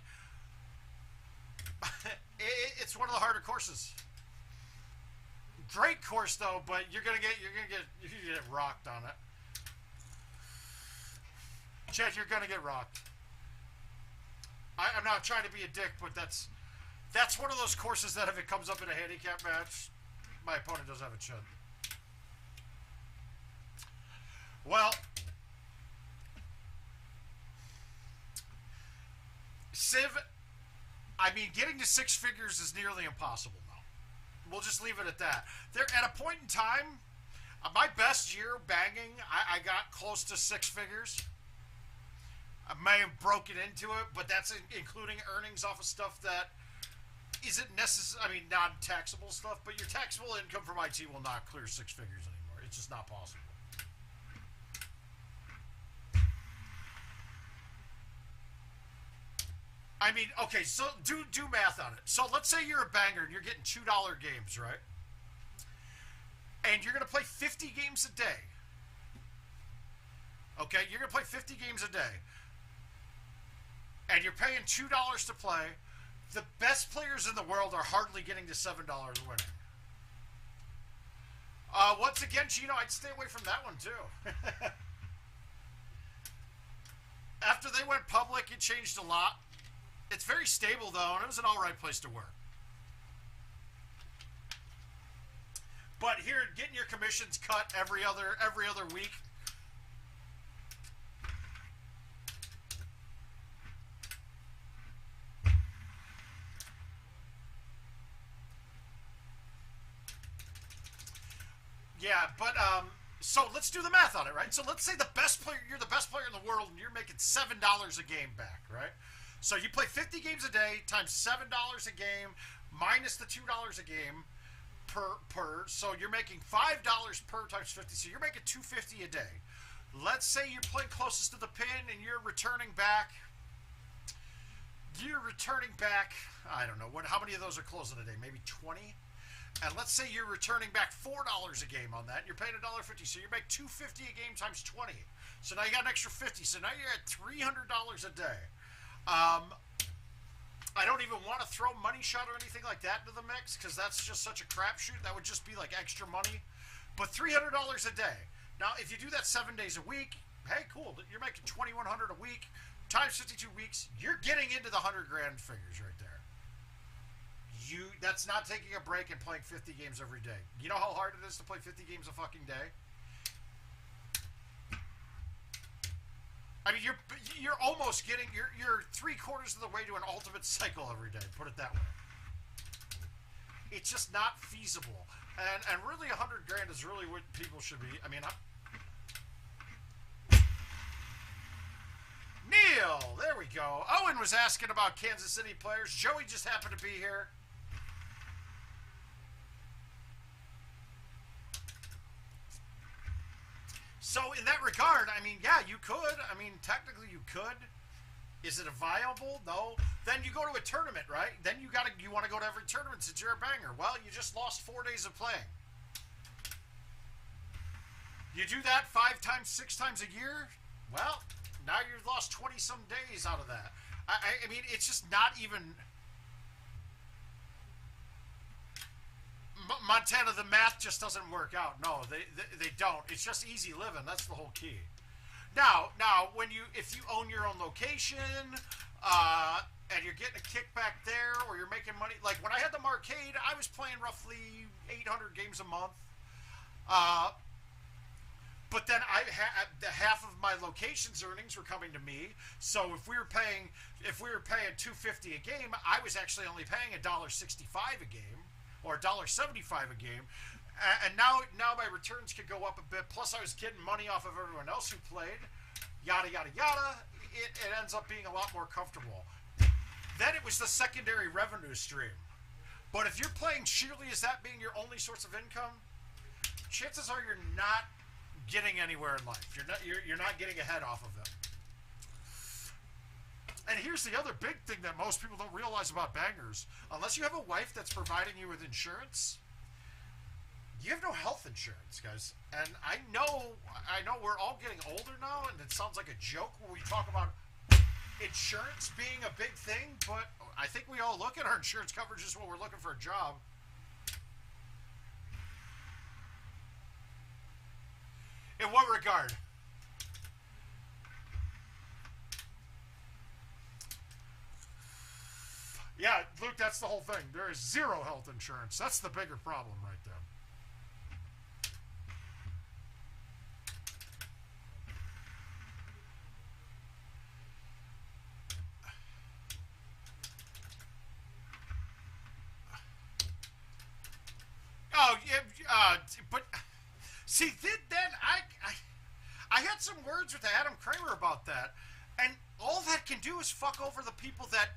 it's one of the harder courses. Great course though, but you're gonna get rocked on it. Chad, you're gonna get rocked. I'm not trying to be a dick, but that's one of those courses that if it comes up in a handicap match, my opponent doesn't have a chance. Well, Civ, I mean, getting to 6 figures is nearly impossible now. We'll just leave it at that. There, at a point in time, my best year banging, I got close to 6 figures. I may have broken into it, but that's including earnings off of stuff that isn't necessary. I mean, non-taxable stuff, but your taxable income from IT will not clear 6 figures anymore. It's just not possible. I mean, okay, so do math on it. So let's say you're a banger and you're getting $2 games, right? And you're going to play 50 games a day. Okay, you're going to play 50 games a day. And you're paying $2 to play. The best players in the world are hardly getting to $7 winning. Once again, Gino, I'd stay away from that one too. After they went public, it changed a lot. It's very stable though, and it was an alright place to work. But here, getting your commissions cut every other week. Yeah, but so let's do the math on it, right? So let's say the best player, you're the best player in the world, and you're making $7 a game back, right? So you play 50 games a day times $7 a game minus the $2 a game per. So you're making $5 per times 50. So you're making $250 a day. Let's say you're playing closest to the pin and you're returning back. I don't know how many of those are closing a day? Maybe 20. And let's say you're returning back $4 a game on that. You're paying $1.50, so you make $250 a game times 20. So now you got an extra 50. So now you're at $300 a day. I don't even want to throw money shot or anything like that into the mix because that's just such a crapshoot. That would just be like extra money. But $300 a day. Now, if you do that 7 days a week, hey, cool. You're making $2,100 a week times 52 weeks. You're getting into the 100 grand figures right there. That's not taking a break and playing 50 games every day. You know how hard it is to play 50 games a fucking day? I mean, you're almost getting, you're 3/4 of the way to an ultimate cycle every day. Put it that way. It's just not feasible, and really 100 grand is really what people should be. I mean, Neil, there we go. Owen was asking about Kansas City players. Joey just happened to be here. So in that regard, I mean, yeah, you could. I mean, technically you could. Is it a viable? No. Then you go to a tournament, right? Then you want to go to every tournament since you're a banger. Well, you just lost 4 days of playing. You do that 5 times, 6 times a year. Well, now you've lost 20-some days out of that. I mean, it's just not even. Montana, the math just doesn't work out. No, they don't. It's just easy living. That's the whole key. Now, if you own your own location, and you're getting a kickback there, or you're making money, like when I had the Marcade, I was playing roughly 800 games a month. But then half of my location's earnings were coming to me. So if we were paying $2.50 a game, I was actually only paying $1.65 a game, or $1.75 a game. And now my returns could go up a bit. Plus, I was getting money off of everyone else who played. Yada yada yada. It ends up being a lot more comfortable. Then it was the secondary revenue stream. But if you're playing sheerly as that being your only source of income, chances are you're not getting anywhere in life. You're not getting ahead off of it. And here's the other big thing that most people don't realize about bangers. Unless you have a wife that's providing you with insurance, you have no health insurance, guys. And I know we're all getting older now, and it sounds like a joke when we talk about insurance being a big thing, but I think we all look at our insurance coverages when we're looking for a job. In what regard? Yeah, Luke, that's the whole thing. There is zero health insurance. That's the bigger problem right there. Oh, yeah, but see, then I had some words with Adam Kramer about that, and all that can do is fuck over the people that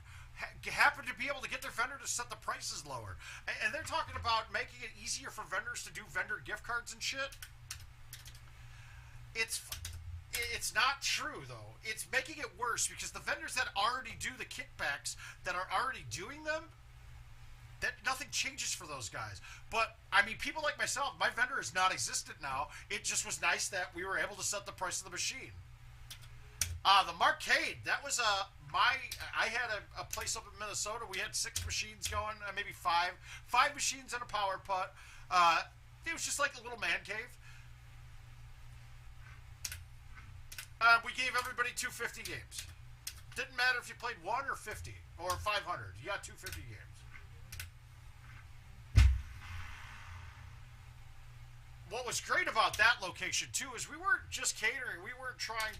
happen to be able to get their vendor to set the prices lower. And they're talking about making it easier for vendors to do vendor gift cards and shit. It's not true, though. It's making it worse because the vendors that already do the kickbacks, that are already doing them, that nothing changes for those guys. But, I mean, people like myself, my vendor is non-existent now. It just was nice that we were able to set the price of the machine. The Marcade, that was I had a place up in Minnesota. We had 6 machines going, maybe 5 machines and a power putt. It was just like a little man cave. We gave everybody 250 games. Didn't matter if you played 1 or 50 or 500. You got 250 games. What was great about that location too is we weren't just catering. We weren't trying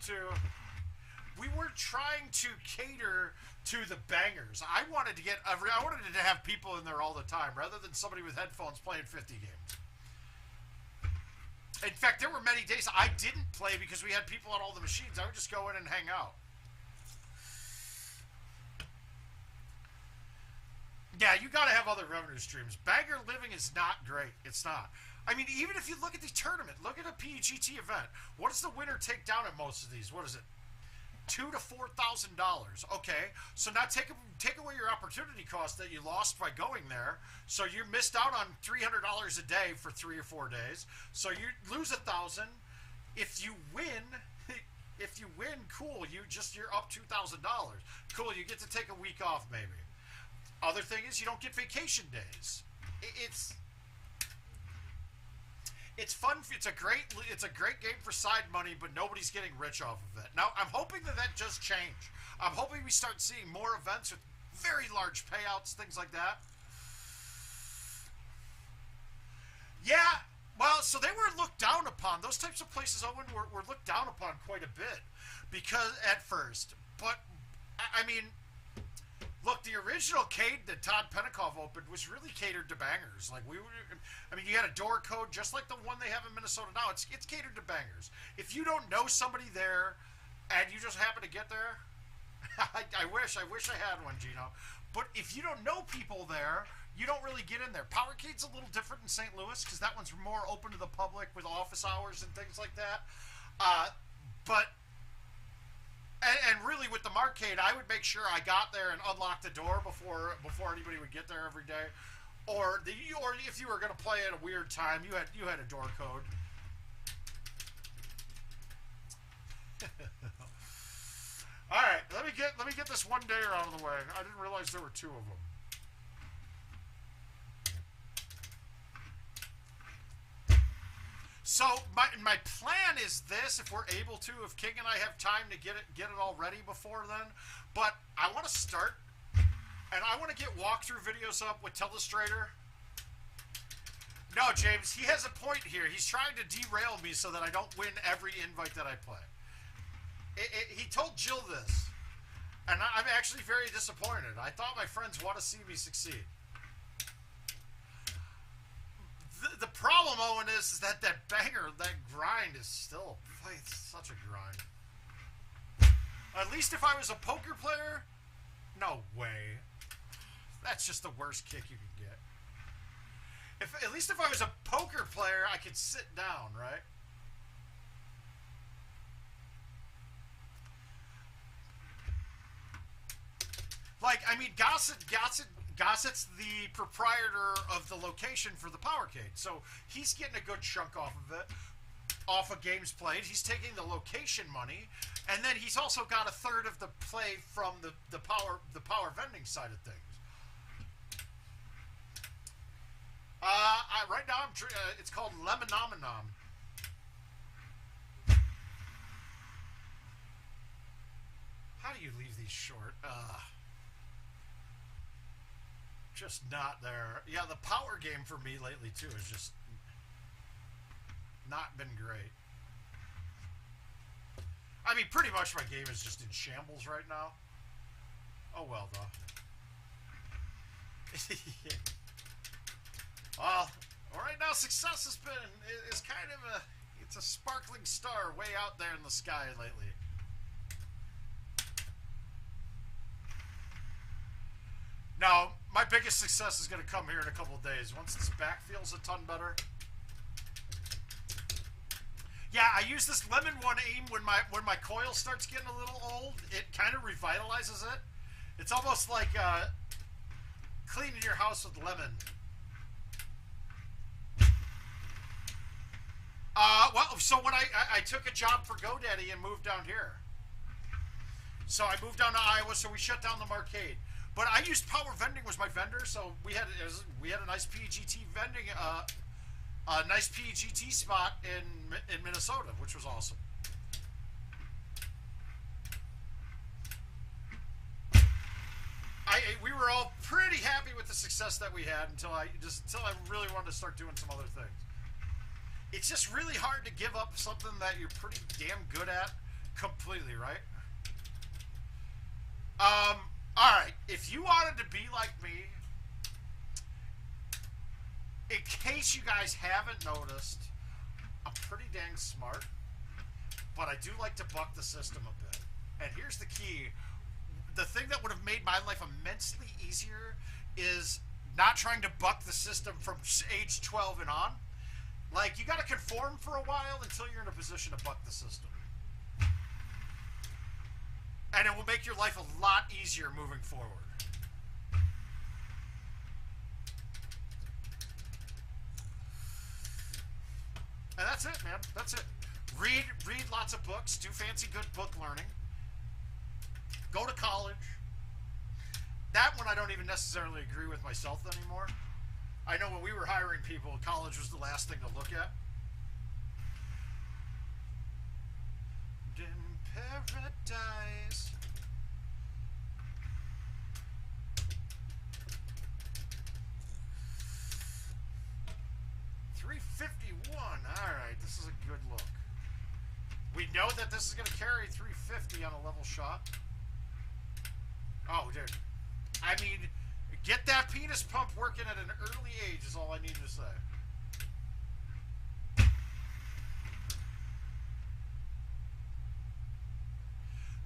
to cater to the bangers. I wanted to have people in there all the time rather than somebody with headphones playing 50 games. In fact, there were many days I didn't play because we had people on all the machines. I would just go in and hang out. Yeah, you got to have other revenue streams. Banger living is not great. It's not. I mean, even if you look at the tournament, look at a PGT event. What does the winner take down at most of these? What is it? $2,000 to $4,000. Okay, so now take away your opportunity cost that you lost by going there. So you missed out on $300 a day for 3 or 4 days. So you lose $1,000. If you win, cool. You're up $2,000. Cool. You get to take a week off, maybe. Other thing is you don't get vacation days. It's fun. It's a great game for side money, but nobody's getting rich off of it. Now, I'm hoping that does change. I'm hoping we start seeing more events with very large payouts, things like that. Yeah, well, so they were looked down upon. Those types of places, Owen, were looked down upon quite a bit because at first. But, I mean, look, the original Cade that Todd Penikoff opened was really catered to bangers. Like you had a door code just like the one they have in Minnesota now. It's catered to bangers. If you don't know somebody there, and you just happen to get there, I wish I had one, Gino. But if you don't know people there, you don't really get in there. Powercade's a little different in St. Louis because that one's more open to the public with office hours and things like that. And really, with the Marcade, I would make sure I got there and unlocked the door before anybody would get there every day. Or if you were going to play at a weird time, you had a door code. All right, let me get this one dayer out of the way. I didn't realize there were 2 of them. So my plan plan is this, if we're able to, if King and I have time to get it all ready before then. But I want to start, and I want to get walkthrough videos up with Telestrator. No, James, he has a point here. He's trying to derail me so that I don't win every invite that I play. He told Jill this, and I'm actually very disappointed. I thought my friends want to see me succeed. The problem, Owen, is that banger, that grind is still it's such a grind. At least if I was a poker player, no way. That's just the worst kick you can get. At least if I was a poker player, I could sit down, right? Like, I mean, Gossett's the proprietor of the location for the Powercade, so he's getting a good chunk off of it, off of games played. He's taking the location money, and then he's also got a third of the play from the power vending side of things. Right now, it's called Lemonomenom. How do you leave these short? Just not there. Yeah, the power game for me lately, too, has just not been great. I mean, pretty much my game is just in shambles right now. Oh, well, though. Well, right now, success has been, is kind of it's a sparkling star way out there in the sky lately. Now, my biggest success is going to come here in a couple of days. Once this back feels a ton better. Yeah, I use this lemon one aim when my coil starts getting a little old. It kind of revitalizes it. It's almost like cleaning your house with lemon. Well, so when I took a job for GoDaddy and moved down here. So I moved down to Iowa, so we shut down the Marcade. But I used Power Vending was my vendor, so we had a nice PGT vending, a nice PGT spot in Minnesota, which was awesome. We were all pretty happy with the success that we had until I really wanted to start doing some other things. It's just really hard to give up something that you're pretty damn good at completely, right? Alright, if you wanted to be like me, in case you guys haven't noticed, I'm pretty dang smart, but I do like to buck the system a bit. And here's the key. The thing that would have made my life immensely easier is not trying to buck the system from age 12 and on. Like, you got to conform for a while until you're in a position to buck the system. And it will make your life a lot easier moving forward. And that's it, man. That's it. Read lots of books. Do fancy good book learning. Go to college. That one I don't even necessarily agree with myself anymore. I know when we were hiring people, college was the last thing to look at. In paradise. $351. All right, this is a good look. We know that this is going to carry 350 on a level shot. Oh, dude. I mean, get that penis pump working at an early age is all I need to say.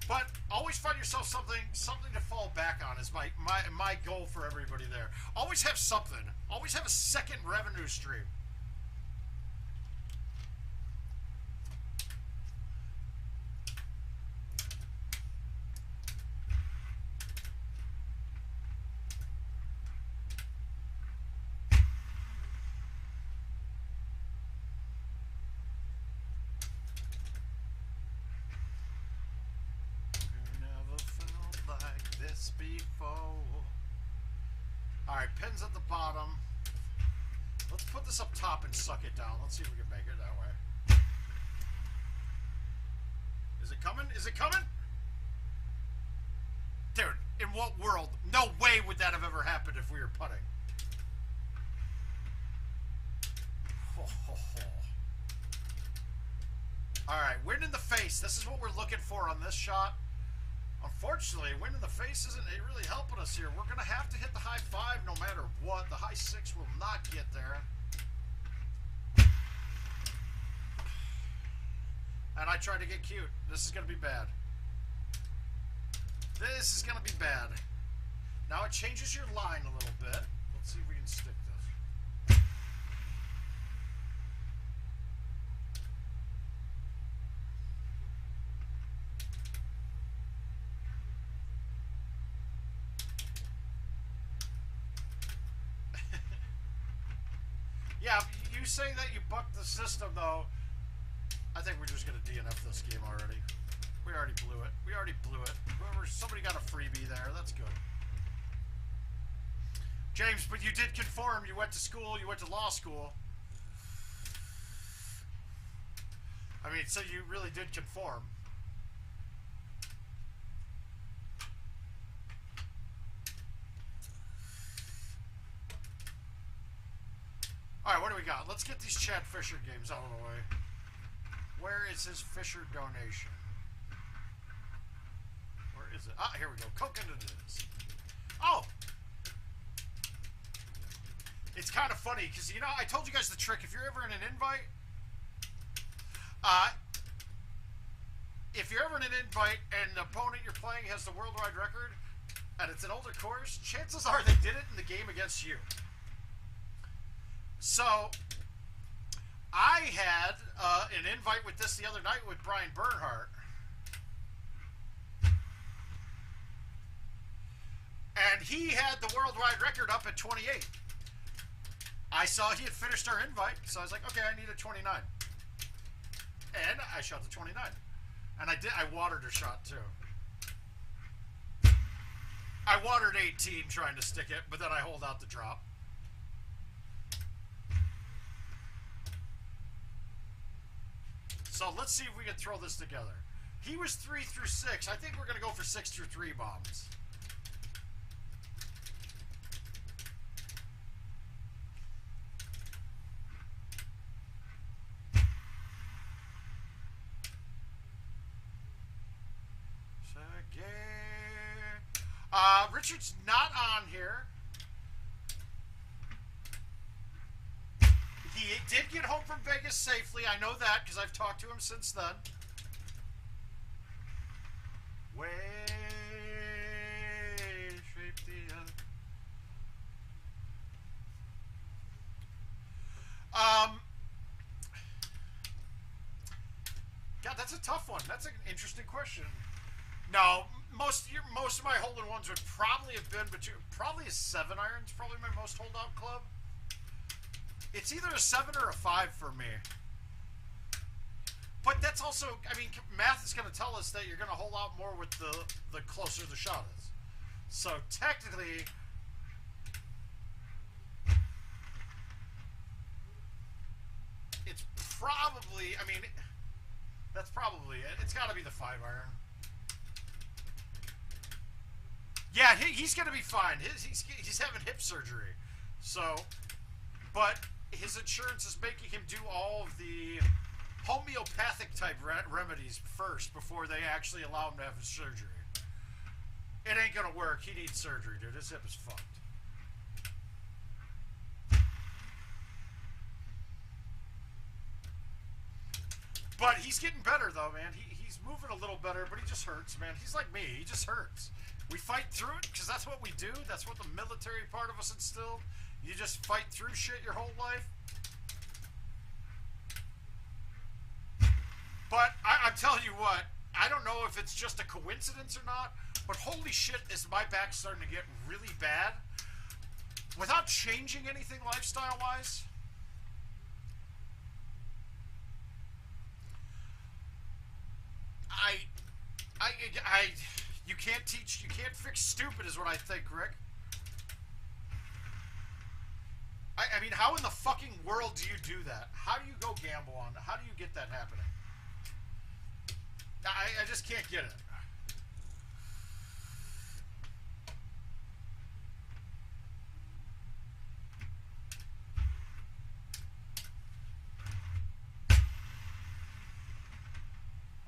But always find yourself something to fall back on is my goal for everybody there. Always have something. Always have a second revenue stream. Alright, pins at the bottom. Let's put this up top and suck it down. Let's see if we can make it that way. it coming? Is it coming? Dude, in what world? No way would that have ever happened if we were putting. Ho, ho, ho. Alright, wind in the face. This is what we're looking for on this shot. Unfortunately, wind in the face isn't really helping us here. We're going to have to hit the high 5 no matter what. The high 6 will not get there. And I tried to get cute. This is going to be bad. This is going to be bad. Now it changes your line a little bit. Let's see if we can stick this. Yeah, you say that you bucked the system, though. I think we're just going to DNF this game already. We already blew it. We already blew it. Somebody got a freebie there. That's good. James, but you did conform. You went to school. You went to law school. I mean, so you really did conform. Alright, what do we got? Let's get these Chad Fisher games out of the way. Where is his Fisher donation? Where is it? Ah, here we go. Coconut it is. Oh! It's kind of funny, because, you know, I told you guys the trick. If you're ever in an invite, if you're ever in an invite and the opponent you're playing has the worldwide record, and it's an older course, chances are they did it in the game against you. So, I had an invite with this the other night with Brian Bernhardt. And he had the worldwide record up at 28. I saw he had finished our invite, so I was like, okay, I need a 29. And I shot the 29. And I watered a shot too. I watered 18 trying to stick it, but then I hold out the drop. So let's see if we can throw this together. He was 3 through 6. I think we're going to go for 6 through 3 bombs. Richard's not on here. He did get home from Vegas safely. I know that because I've talked to him since then. Way shape the other. God, that's a tough one. That's an interesting question. No, most of my hole-in-ones would probably have been between, probably a 7 iron's probably my most holdout club. It's either a 7 or a 5 for me. But that's also, I mean, math is going to tell us that you're going to hold out more with the closer the shot is. So technically, it's probably, I mean, that's probably it. It's got to be the 5 iron. Yeah, he's going to be fine. He's having hip surgery. So, but his insurance is making him do all of the homeopathic type remedies first before they actually allow him to have his surgery. It ain't going to work. He needs surgery, dude. His hip is fucked. But he's getting better, though, man. He's moving a little better, but he just hurts, man. He's like me. He just hurts. We fight through it because that's what we do. That's what the military part of us instilled. You just fight through shit your whole life. But I'm telling you what, I don't know if it's just a coincidence or not, but holy shit, is my back starting to get really bad without changing anything lifestyle-wise. You can't teach, you can't fix stupid is what I think, Rick. I mean, how in the fucking world do you do that? How do you go gamble on? How do you get that happening? I just can't get it.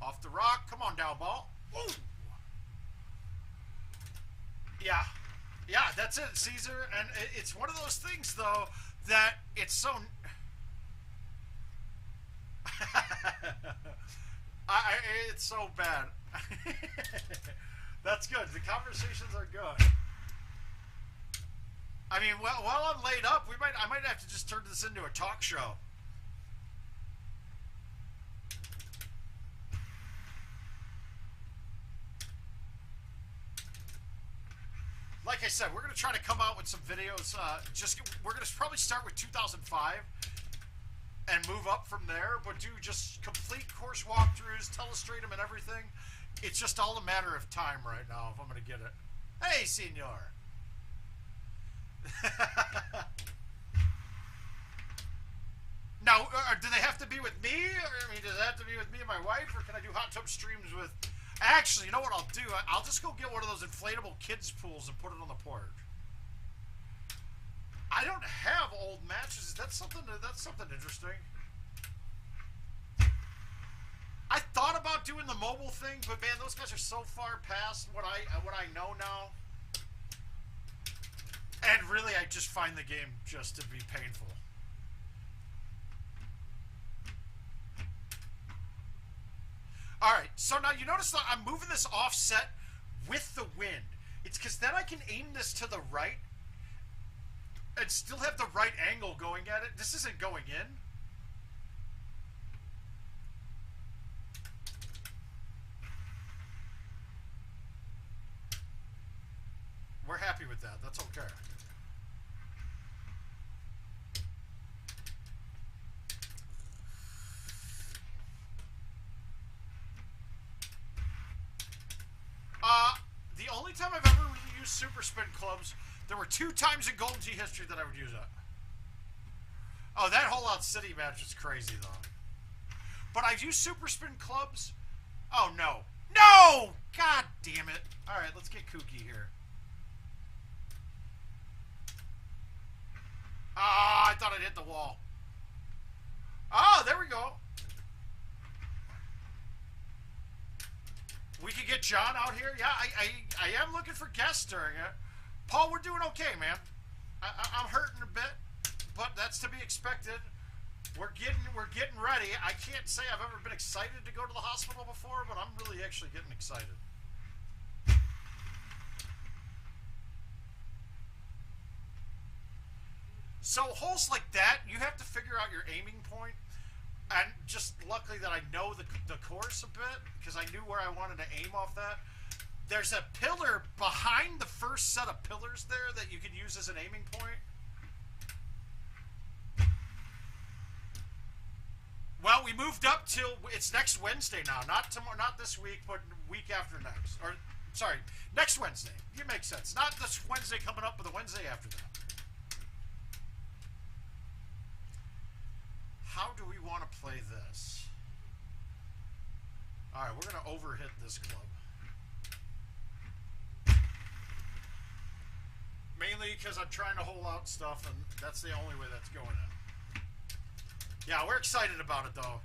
Off the rock. Come on, down ball. Ooh. Yeah. Yeah, that's it, Caesar. And it's one of those things, though, that it's so... it's so bad. That's good. The conversations are good. I mean, while I'm laid up, I might have to just turn this into a talk show. Like I said, we're going to try to come out with some videos. We're going to probably start with 2005 and move up from there, but do just complete course walkthroughs, telestrate them and everything. It's just all a matter of time right now if I'm going to get it. Hey, senor. Now, do they have to be with me? I mean, does it have to be with me and my wife, or can I do hot tub streams with... Actually, you know what I'll do? I'll just go get one of those inflatable kids pools and put it on the porch. I don't have old matches. That's something interesting. I thought about doing the mobile thing, but man, those guys are so far past what I know now. And really, I just find the game just to be painful. Alright, so now you notice that I'm moving this offset with the wind. It's because then I can aim this to the right and still have the right angle going at it. This isn't going in. We're happy with that. That's okay. The only time I've ever really used super spin clubs, there were 2 times in Golden Tee history that I would use it. Oh, that whole out city match was crazy though. But I've used super spin clubs. Oh no. No! God damn it. Alright, let's get kooky here. Ah, I thought I'd hit the wall. Oh, there we go. We could get John out here. Yeah, I am looking for guests during it. Paul, we're doing okay, man. I'm hurting a bit, but that's to be expected. We're getting ready. I can't say I've ever been excited to go to the hospital before, but I'm really actually getting excited. So holes like that, you have to figure out your aiming point. And just luckily that I know the course a bit, because I knew where I wanted to aim off that. There's a pillar behind the first set of pillars there that you can use as an aiming point. Well, we moved up till it's next Wednesday now, not tomorrow, not this week, but week after next. Or sorry, next Wednesday. It makes sense. Not this Wednesday coming up, but the Wednesday after that. How do we want to play this? All right, we're going to overhit this club. Mainly because I'm trying to hold out stuff, and that's the only way that's going in. Yeah, we're excited about it, though.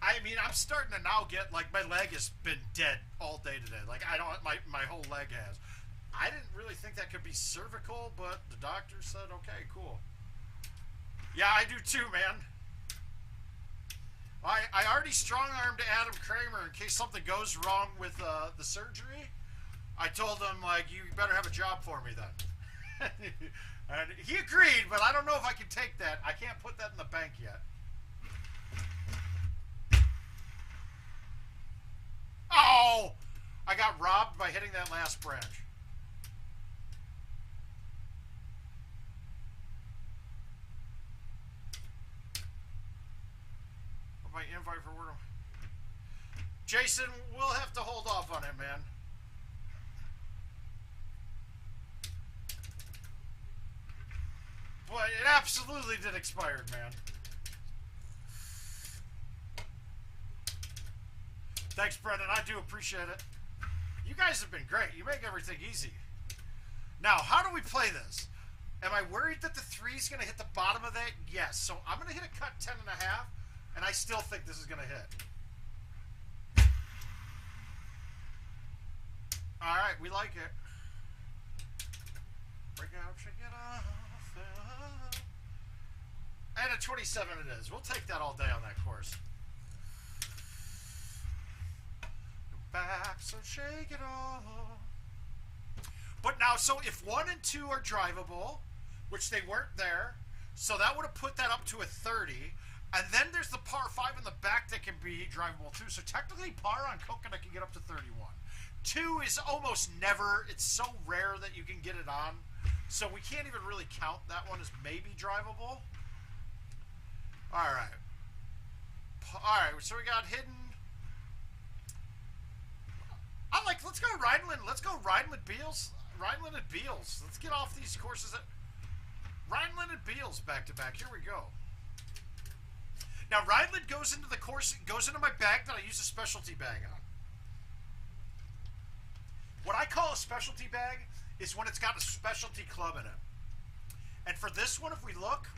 I mean, I'm starting to now get, like, my leg has been dead all day today. Like, I don't, my whole leg has. I didn't really think that could be cervical, but the doctor said, okay, cool. Yeah, I do too, man. I already strong-armed Adam Kramer in case something goes wrong with the surgery. I told him, like, you better have a job for me then. And he agreed, but I don't know if I can take that. I can't put that in the bank yet. Oh! I got robbed by hitting that last branch. My invite for word. Jason, we'll have to hold off on it, man. But it absolutely did expire, man. Thanks, Brendan. I do appreciate it. You guys have been great. You make everything easy. Now, how do we play this? Am I worried that the 3's going to hit the bottom of that? Yes. So I'm going to hit a cut 10.5, and I still think this is going to hit. All right, we like it. Break out, shake it off. And a 27 it is. We'll take that all day on that course. Back, so shake it off. But now, so if 1 and 2 are drivable, which they weren't there, so that would have put that up to a 30. And then there's the par 5 in the back that can be drivable too. So technically, par on coconut can get up to 31. 2 is almost never. It's so rare that you can get it on. So we can't even really count that one as maybe drivable. All right. All right, so we got hidden. I like, let's go Rhineland. Let's go Rhineland Beals. Rhineland and Beals. Let's get off these courses. Rhineland and Beals back to back. Here we go. Now Rhineland goes into the course, goes into my bag that I use a specialty bag on. What I call a specialty bag is when it's got a specialty club in it. And for this one, if we look,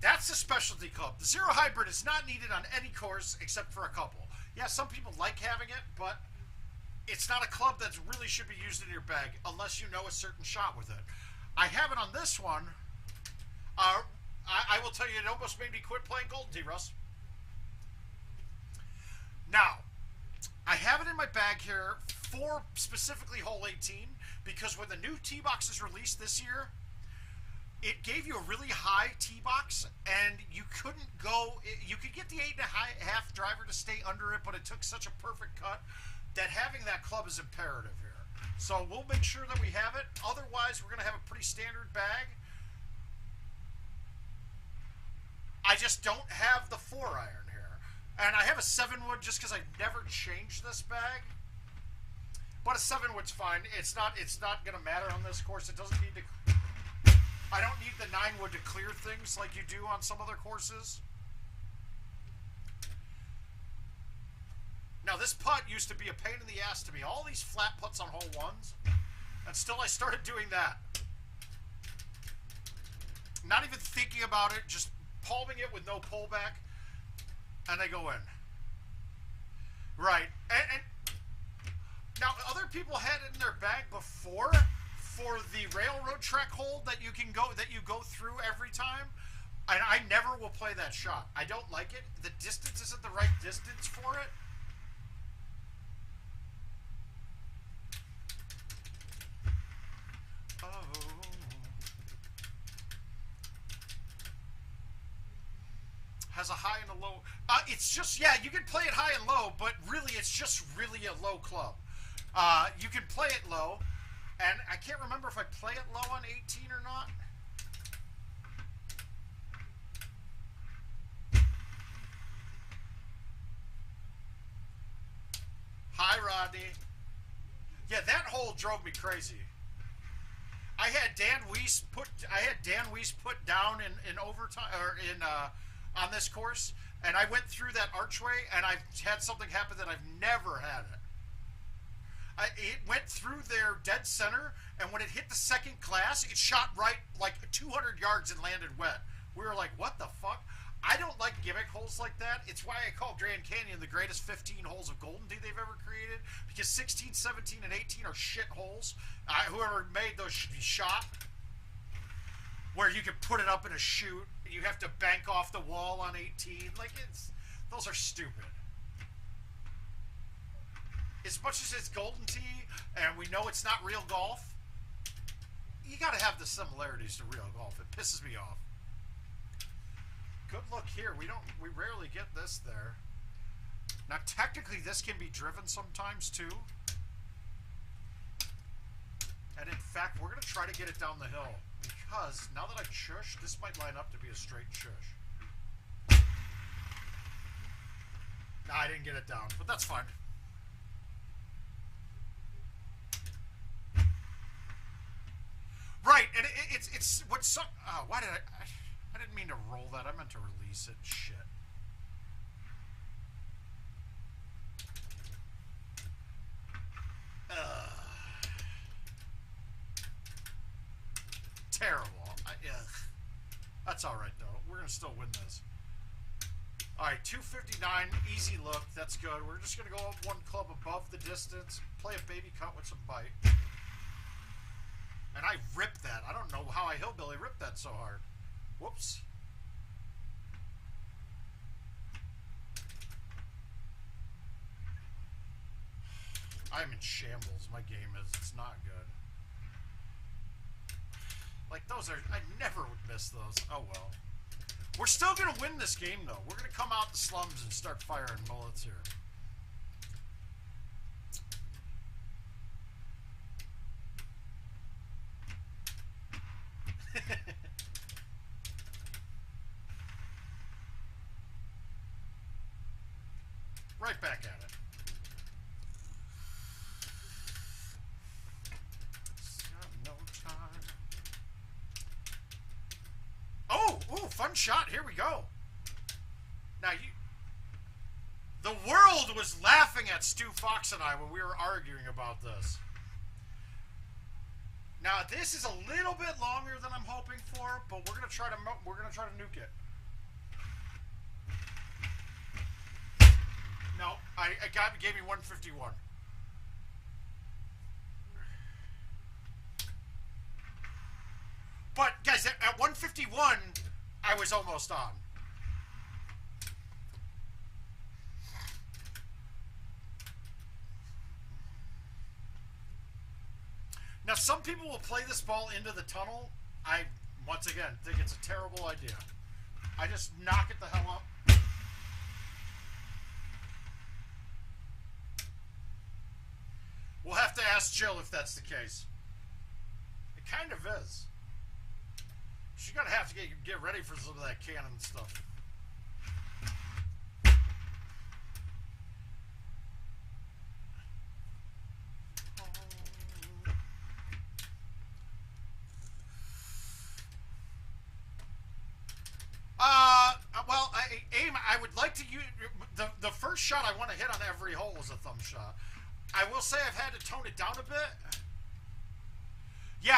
that's a specialty club. The Zero Hybrid is not needed on any course except for a couple. Yeah, some people like having it, but it's not a club that really should be used in your bag unless you know a certain shot with it. I have it on this one. I will tell you, it almost made me quit playing GoldenTee, Russ. Now, I have it in my bag here for specifically hole 18 because when the new tee box is released this year, it gave you a really high tee box, and you couldn't go. You could get the 8.5 driver to stay under it, but it took such a perfect cut that having that club is imperative here. So we'll make sure that we have it. Otherwise, we're going to have a pretty standard bag. I just don't have the 4-iron here, and I have a 7-wood just because I've never changed this bag. But a 7-wood's fine. It's not going to matter on this course. It doesn't need to. I don't need the 9-wood to clear things like you do on some other courses. Now, this putt used to be a pain in the ass to me. All these flat putts on hole 1s, and still I started doing that. Not even thinking about it, just palming it with no pullback, and they go in. Right. And now, other people had it in their bag before for the railroad track hole that you go through every time, and I never will play that shot. I don't like it. The distance isn't the right distance for it. Oh. Has a high and a low. It's just, yeah, you can play it high and low, but really it's just really a low club. You can play it low. And I can't remember if I play it low on 18 or not. Hi, Rodney. Yeah, that hole drove me crazy. I had Dan Weiss put down in overtime or in on this course, and I went through that archway, and I had something happen that I've never had it. It went through their dead center, and when it hit the second glass, it shot right like 200 yards and landed wet. We were like, what the fuck? I don't like gimmick holes like that. It's why I call Grand Canyon the greatest 15 holes of GoldenTee they've ever created, because 16, 17, and 18 are shit holes. Whoever made those should be shot. Where you can put it up in a chute, and you have to bank off the wall on 18. Like, those are stupid. As much as it's GoldenTee, and we know it's not real golf, you got to have the similarities to real golf. It pisses me off. Good look here. We rarely get this there. Now, technically, this can be driven sometimes too. And in fact, we're going to try to get it down the hill because now that I've shushed, this might line up to be a straight shush. Nah, I didn't get it down, but that's fine. Right, and it's what's so. Why did I didn't mean mean to roll that. I meant to release it. Shit. Terrible. That's all right, though. We're going to still win this. All right, 259, easy look. That's good. We're just going to go up one club above the distance, play a baby cut with some bite. And I ripped that. I don't know how I hillbilly ripped that so hard. Whoops. I'm in shambles. My game is. It's not good. Like, those are... I never would miss those. Oh, well. We're still going to win this game, though. We're going to come out the slums and start firing bullets here. Right back at it. No time. Oh, ooh, fun shot. Here we go. Now the world was laughing at Stu Fox and I when we were arguing about this. Now this is a little bit longer than I'm hoping for, but we're gonna try to nuke it. No, a guy gave me 151. But guys, at 151, I was almost on. Now, some people will play this ball into the tunnel. I, once again, think it's a terrible idea. I just knock it the hell up. We'll have to ask Jill if that's the case. It kind of is. She's gonna have to get ready for some of that cannon stuff. Well, I would like to use the first shot I want to hit on every hole is a thumb shot. I will say I've had to tone it down a bit. Yeah,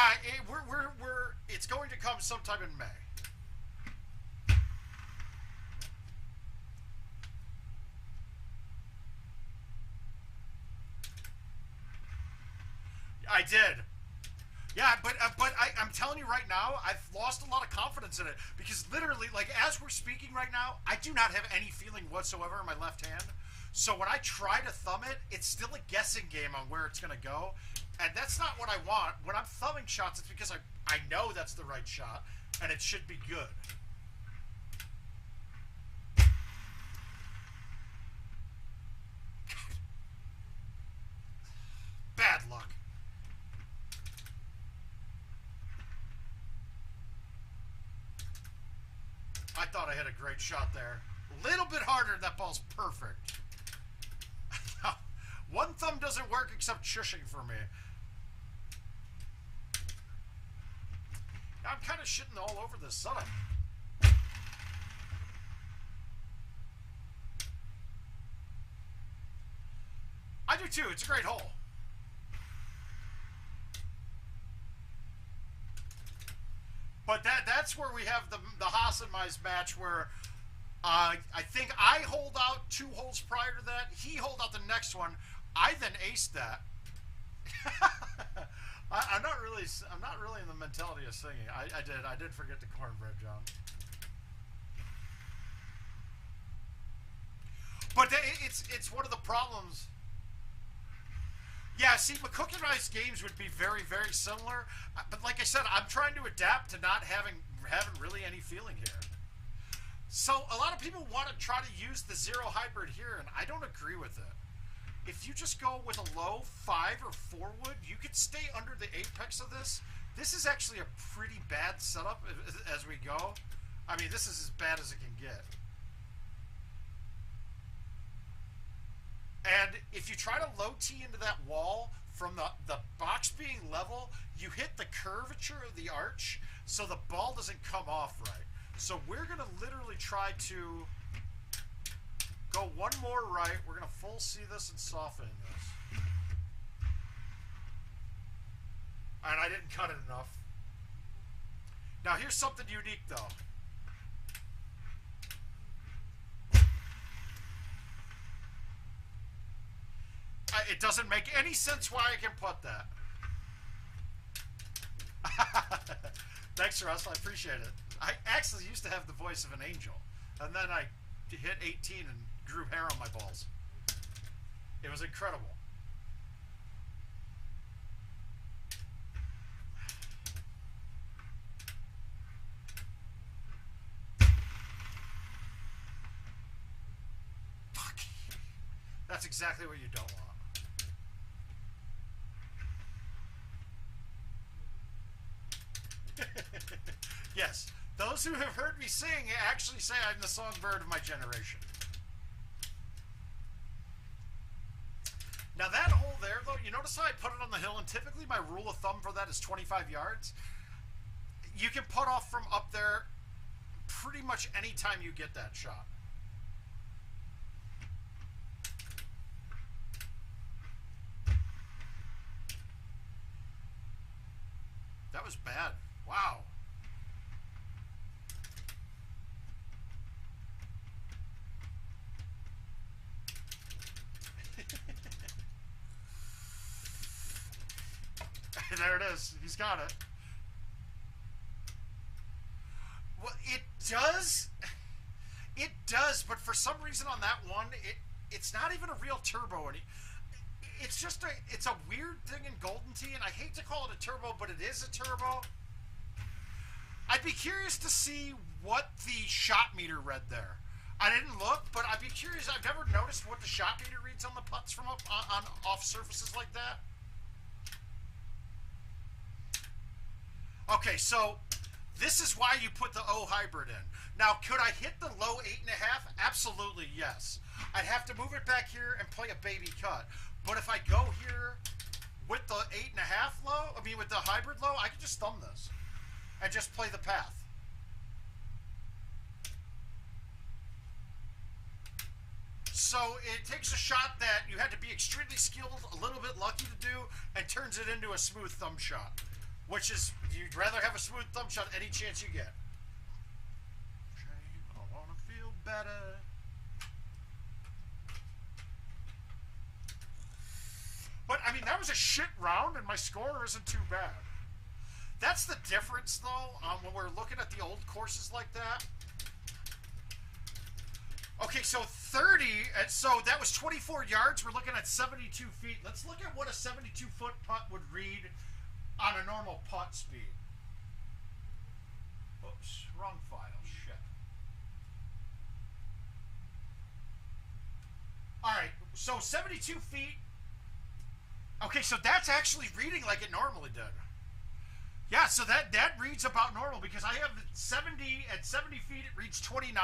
it's going to come sometime in May. I did. Yeah, but I'm telling you right now, I've lost a lot of confidence in it because literally, like as we're speaking right now, I do not have any feeling whatsoever in my left hand. So when I try to thumb it, it's still a guessing game on where it's going to go. And that's not what I want. When I'm thumbing shots, it's because I know that's the right shot, and it should be good. Bad luck. I thought I hit a great shot there. A little bit harder, that ball's perfect. One thumb doesn't work except shushing for me. I'm kind of shitting all over this setup. I do too. It's a great hole. But that's where we have the Haas and Mize match where I think I hold out 2 holes prior to that. He hold out the next one. I then aced that. I'm not really in the mentality of singing. I did forget the cornbread, John. But it's one of the problems. Yeah, see, McCook and I's games would be very, very similar. But like I said, I'm trying to adapt to not having really any feeling here. So a lot of people want to try to use the 0 hybrid here, and I don't agree with it. If you just go with a low 5 or 4 wood, you could stay under the apex of this. This is actually a pretty bad setup as we go. I mean, this is as bad as it can get. And if you try to low tee into that wall from the box being level, you hit the curvature of the arch, so the ball doesn't come off right. So we're going to literally try to go one more right. We're going to full see this and soften this. And I didn't cut it enough. Now here's something unique though. It doesn't make any sense why I can putt that. Thanks, Russ. I appreciate it. I actually used to have the voice of an angel. And then I hit 18 and grew hair on my balls. It was incredible. Fuck. That's exactly what you don't want. Yes, those who have heard me sing actually say I'm the songbird of my generation. Now that hole there, though, you notice how I put it on the hill, and typically my rule of thumb for that is 25 yards. You can putt off from up there pretty much any time you get that shot. That was bad. Wow. There it is. He's got it. Well, it does. It does, but for some reason on that one, it's not even a real turbo. It's just it's a weird thing in Golden Tee, and I hate to call it a turbo, but it is a turbo. I'd be curious to see what the shot meter read there. I didn't look, but I'd be curious. I've never noticed what the shot meter reads on the putts from up on off surfaces like that. Okay, so this is why you put the O hybrid in. Now, could I hit the low 8.5? Absolutely, yes. I'd have to move it back here and play a baby cut. But if I go here with the 8.5 low, I mean with the hybrid low, I can just thumb this and just play the path. So it takes a shot that you had to be extremely skilled, a little bit lucky to do, and turns it into a smooth thumb shot. Which is, you'd rather have a smooth thumb shot any chance you get. I want to feel better. But, I mean, that was a shit round, and my score isn't too bad. That's the difference, though, when we're looking at the old courses like that. Okay, so 30, and so that was 24 yards. We're looking at 72 feet. Let's look at what a 72-foot putt would read on a normal putt speed. Oops, wrong file, shit. Alright, so 72 feet. Okay, so that's actually reading like it normally did. Yeah, so that reads about normal, because I have 70, at 70 feet it reads 29.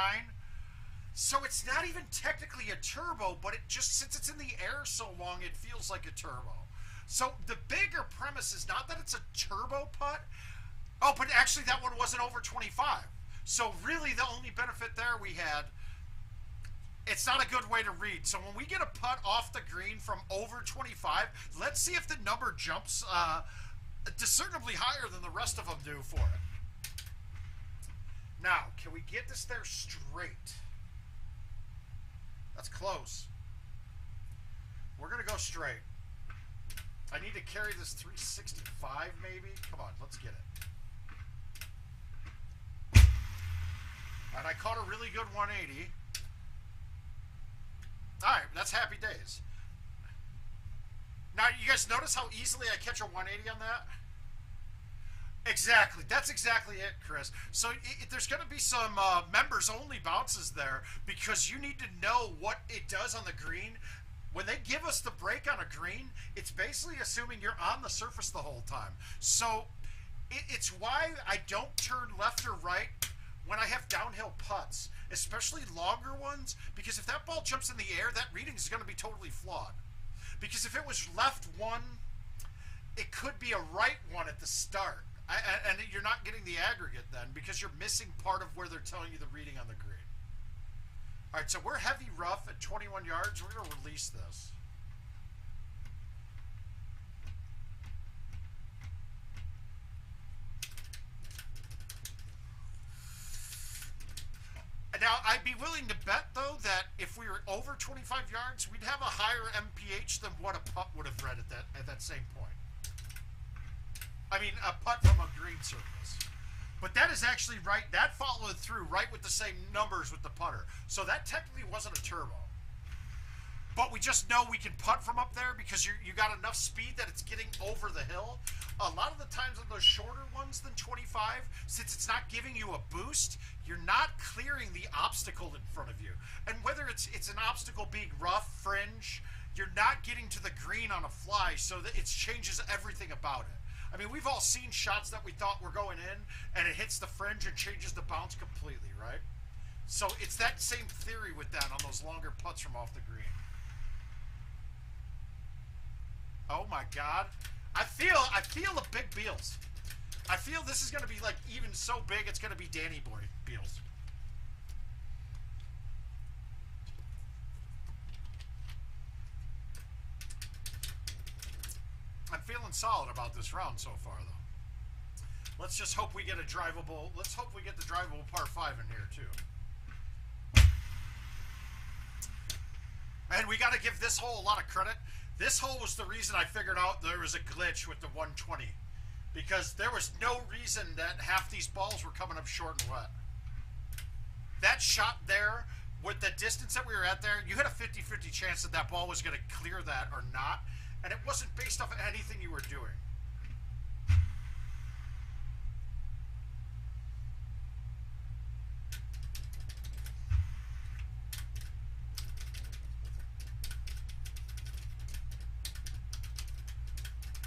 So it's not even technically a turbo, but it just, since it's in the air so long, it feels like a turbo. So the bigger premise is not that it's a turbo putt. Oh, but actually that one wasn't over 25. So really the only benefit there we had, it's not a good way to read. So when we get a putt off the green from over 25, let's see if the number jumps discernibly higher than the rest of them do for it. Now, can we get this there straight? That's close. We're going to go straight. I need to carry this 365 maybe. Come on, let's get it. And I caught a really good 180. All right, that's happy days. Now, you guys notice how easily I catch a 180 on that? Exactly. That's exactly it, Chris. So there's going to be some members-only bounces there, because you need to know what it does on the green. When they give us the break on a green, it's basically assuming you're on the surface the whole time. So it's why I don't turn left or right when I have downhill putts, especially longer ones, because if that ball jumps in the air, that reading is going to be totally flawed. Because if it was left one, it could be a right one at the start. And you're not getting the aggregate then because you're missing part of where they're telling you the reading on the green. All right, so we're heavy rough at 21 yards. We're going to release this. Now, I'd be willing to bet, though, that if we were over 25 yards, we'd have a higher MPH than what a putt would have read at that same point. I mean, a putt from a green surface. But that is actually right. That followed through right with the same numbers with the putter. So that technically wasn't a turbo. But we just know we can putt from up there because you got enough speed that it's getting over the hill. A lot of the times on those shorter ones than 25, since it's not giving you a boost, you're not clearing the obstacle in front of you. And whether it's an obstacle being rough, fringe, you're not getting to the green on a fly, so that it changes everything about it. I mean, we've all seen shots that we thought were going in, and it hits the fringe and changes the bounce completely, right? So it's that same theory with that on those longer putts from off the green. Oh my God. I feel a big Beals. I feel this is going to be like even so big it's going to be Danny Boy Beals. I'm feeling solid about this round so far, though. Let's just hope we get a drivable. Let's hope we get the drivable par 5 in here too. And we got to give this hole a lot of credit. This hole was the reason I figured out there was a glitch with the 120, because there was no reason that half these balls were coming up short and wet. That shot there, with the distance that we were at there, you had a 50-50 chance that that ball was going to clear that or not, and it wasn't based off of anything you were doing.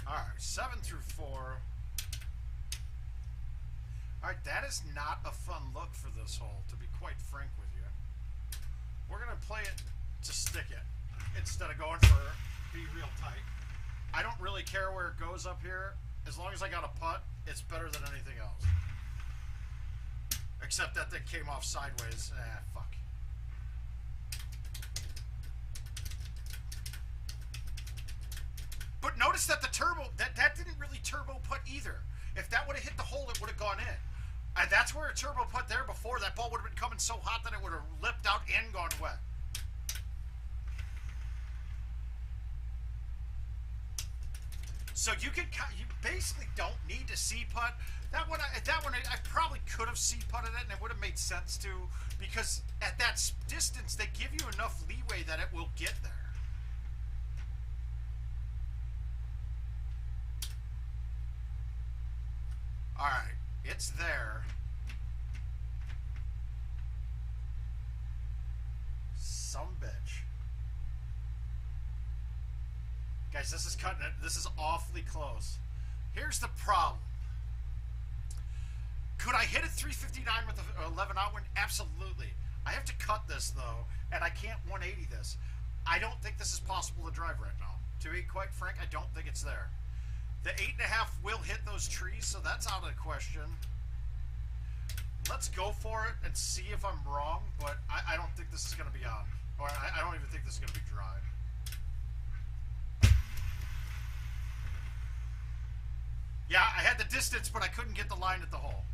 All right, 7 through 4. All right, that is not a fun look for this hole, to be quite frank with you. We're going to play it to stick it instead of going for be real tight. I don't really care where it goes up here. As long as I got a putt, it's better than anything else. Except that thing came off sideways. Fuck. But notice that the turbo, that didn't really turbo putt either. If that would have hit the hole, it would have gone in. And that's where a turbo putt there before, that ball would have been coming so hot that it would have lipped out and gone wet. So you basically don't need to C-putt. That one I probably could have C-putted it and it would have made sense to, because at that distance they give you enough leeway that it will get there. All right, it's there. Some bitch. Guys, this is cutting it. This is awfully close. Here's the problem. Could I hit a 359 with an 11 out wind? Absolutely. I have to cut this, though, and I can't 180 this. I don't think this is possible to drive right now. To be quite frank, I don't think it's there. The 8.5 will hit those trees, so that's out of the question. Let's go for it and see if I'm wrong, but I don't think this is going to be on. Or I don't even think this is going to be dry. Yeah, I had the distance, but I couldn't get the line at the hole.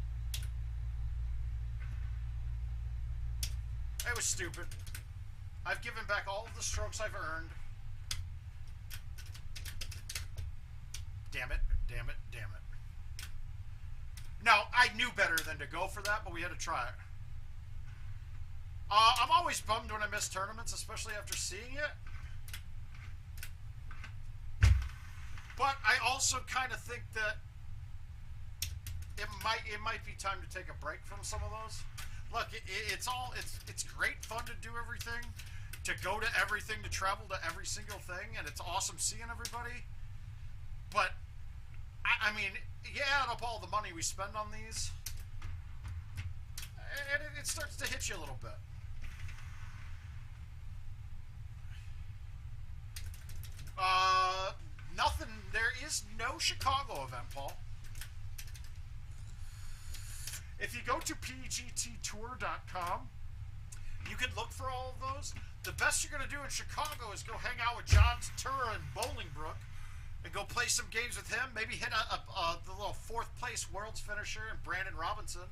It was stupid. I've given back all of the strokes I've earned. Damn it, damn it, damn it. Now, I knew better than to go for that, but we had to try it. I'm always bummed when I miss tournaments, especially after seeing it. But I also kind of think that it might be time to take a break from some of those. Look, it's great fun to do everything, to go to everything, to travel to every single thing, and it's awesome seeing everybody. But I mean, you add up all the money we spend on these, and it starts to hit you a little bit. Nothing. There is no Chicago event, Paul. If you go to pgttour.com, you can look for all of those. The best you're going to do in Chicago is go hang out with John Turturro in Bolingbrook and go play some games with him. Maybe hit the little 4th place World's finisher and Brandon Robinson.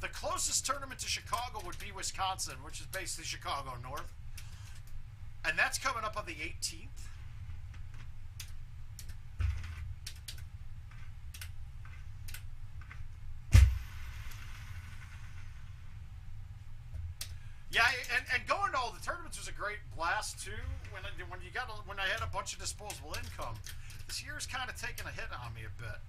The closest tournament to Chicago would be Wisconsin, which is basically Chicago North. And that's coming up on the 18th. Yeah, and going to all the tournaments was a great blast too. When I had a bunch of disposable income, this year's kind of taken a hit on me a bit.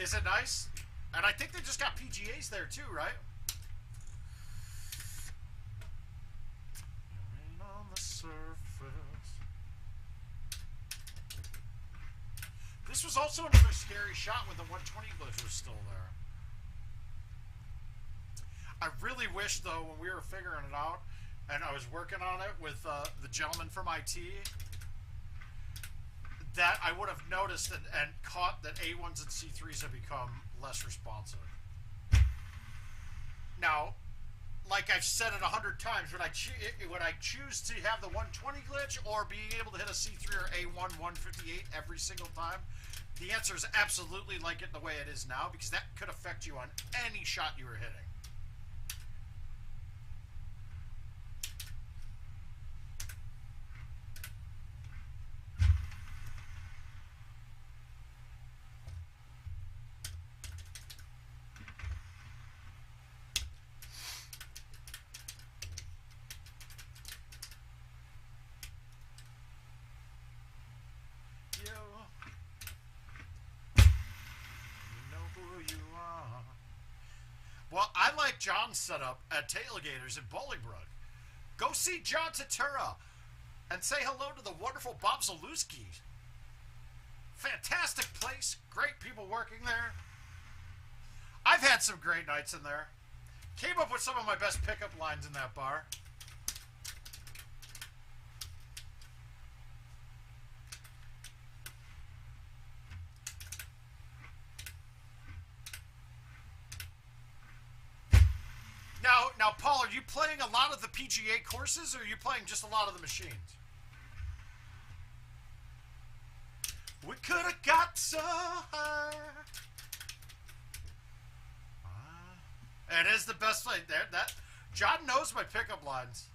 Is it nice? And I think they just got PGAs there too, right? On the surface. This was also another scary shot when the 120 glitch was still there. I really wish, though, when we were figuring it out, and I was working on it with the gentleman from IT, that I would have noticed and caught that A1s and C3s have become less responsive. Now, like I've said it 100 times, would I choose to have the 120 glitch or being able to hit a C3 or A1 158 every single time? The answer is absolutely like it the way it is now, because that could affect you on any shot you were hitting. Well, I like John's setup at Tailgaters in Bolingbrook. Go see John Turturro and say hello to the wonderful Bob Zalewski. Fantastic place. Great people working there. I've had some great nights in there. Came up with some of my best pickup lines in that bar. Now, Paul, are you playing a lot of the PGA courses, or are you playing just a lot of the machines? We could have got so high. It is the best play. That John knows my pickup lines.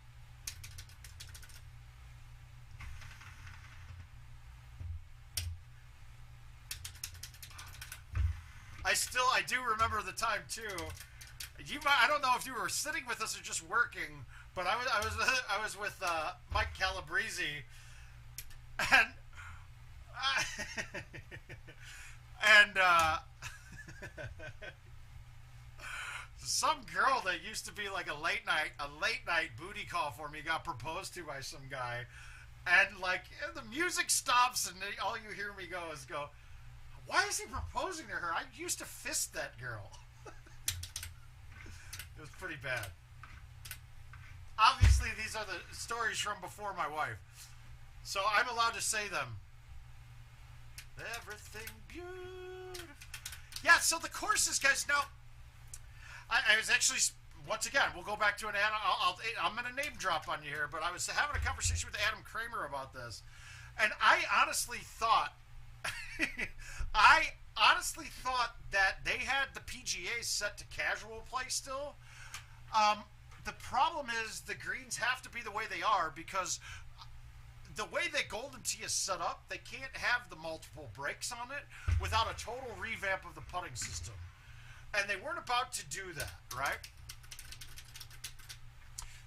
I do remember the time too. I don't know if you were sitting with us or just working, but I was with Mike Calabrese, and some girl that used to be like a late night booty call for me got proposed to by some guy, and like the music stops and all you hear me go, why is he proposing to her? I used to fist that girl. It was pretty bad. Obviously, these are the stories from before my wife, so I'm allowed to say them. Everything beautiful. Yeah, so the courses, guys. Now, I was actually, once again, we'll go back to an Adam. I'm going to name drop on you here, but I was having a conversation with Adam Kramer about this, and I honestly thought, that they had the PGA set to casual play still. The problem is the greens have to be the way they are, because the way that Golden Tee is set up, they can't have the multiple breaks on it without a total revamp of the putting system. And they weren't about to do that, right?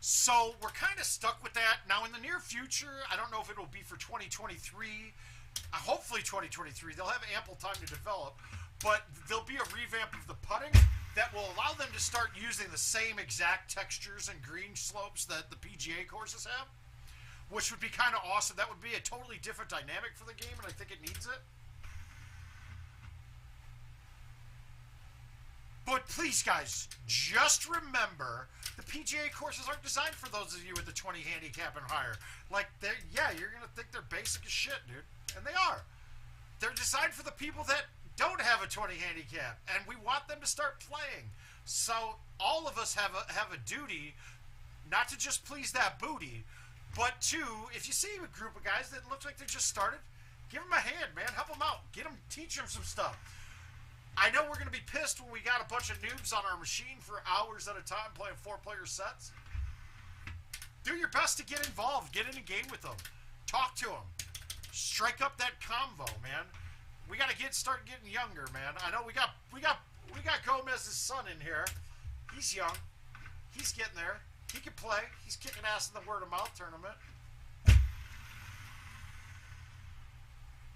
So we're kind of stuck with that. Now in the near future, I don't know if it will be for 2023. Hopefully 2023. They'll have ample time to develop. But there'll be a revamp of the putting that will allow them to start using the same exact textures and green slopes that the PGA courses have, which would be kind of awesome. That would be a totally different dynamic for the game, and I think it needs it. But please, guys, just remember, the PGA courses aren't designed for those of you with the 20 handicap and higher. Like, yeah, you're going to think they're basic as shit, dude. And they are. They're designed for the people that don't have a 20 handicap, and we want them to start playing. So all of us have a duty not to just please that booty, but to, if you see a group of guys that looks like they just started, give them a hand, man. Help them out. Teach them some stuff. I know we're going to be pissed when we got a bunch of noobs on our machine for hours at a time playing 4-player sets. Do your best to get involved. Get in a game with them. Talk to them. Strike up that convo, man. We got to start getting younger, man. I know we got Gomez's son in here. He's young. He's getting there. He can play. He's kicking ass in the word of mouth tournament. It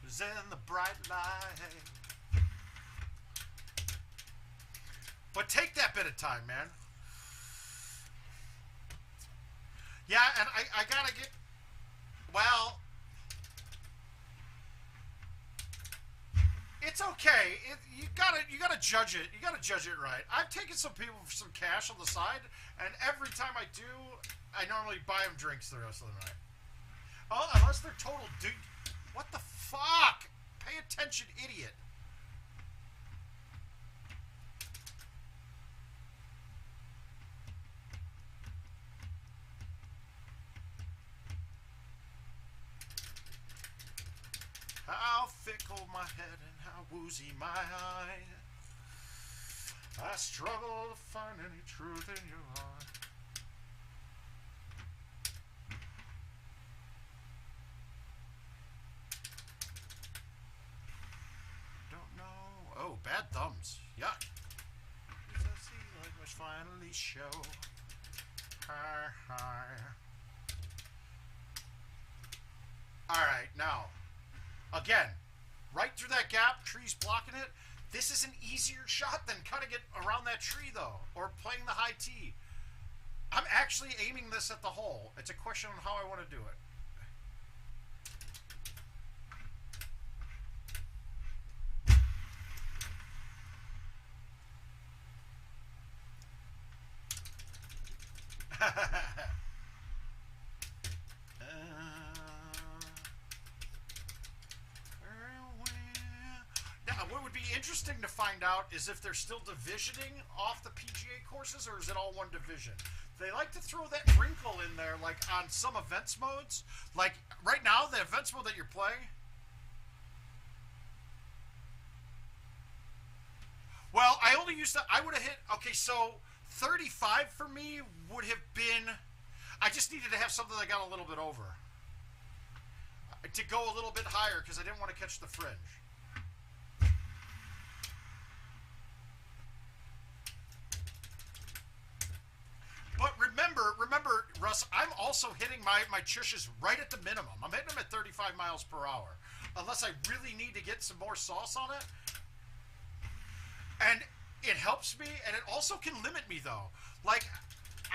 was in the bright light. But take that bit of time, man. Yeah, and I gotta get, well, it's okay. You gotta judge it. You gotta judge it right. I've taken some people for some cash on the side, and every time I do, I normally buy them drinks the rest of the night. Oh, unless they're total dude. What the fuck? Pay attention, idiot. How fickle my head and how woozy my eye. I struggle to find any truth in your eye. Don't know. Oh, bad thumbs. Yuck. I see like must finally show. Hi, hi. Alright, now. Again, right through that gap, tree's blocking it. This is an easier shot than cutting it around that tree, though, or playing the high tee. I'm actually aiming this at the hole. It's a question on how I want to do it. What would be interesting to find out is if they're still divisioning off the PGA courses, or is it all one division? They like to throw that wrinkle in there, like on some events modes. Like right now, the events mode that you're playing. Well, I only used to, I would have hit, okay, so 35 for me would have been, I just needed to have something that got a little bit over. To go a little bit higher, because I didn't want to catch the fringe. But remember, Russ, I'm also hitting my chushes right at the minimum. I'm hitting them at 35 miles per hour. Unless I really need to get some more sauce on it. And it helps me, and it also can limit me, though. Like,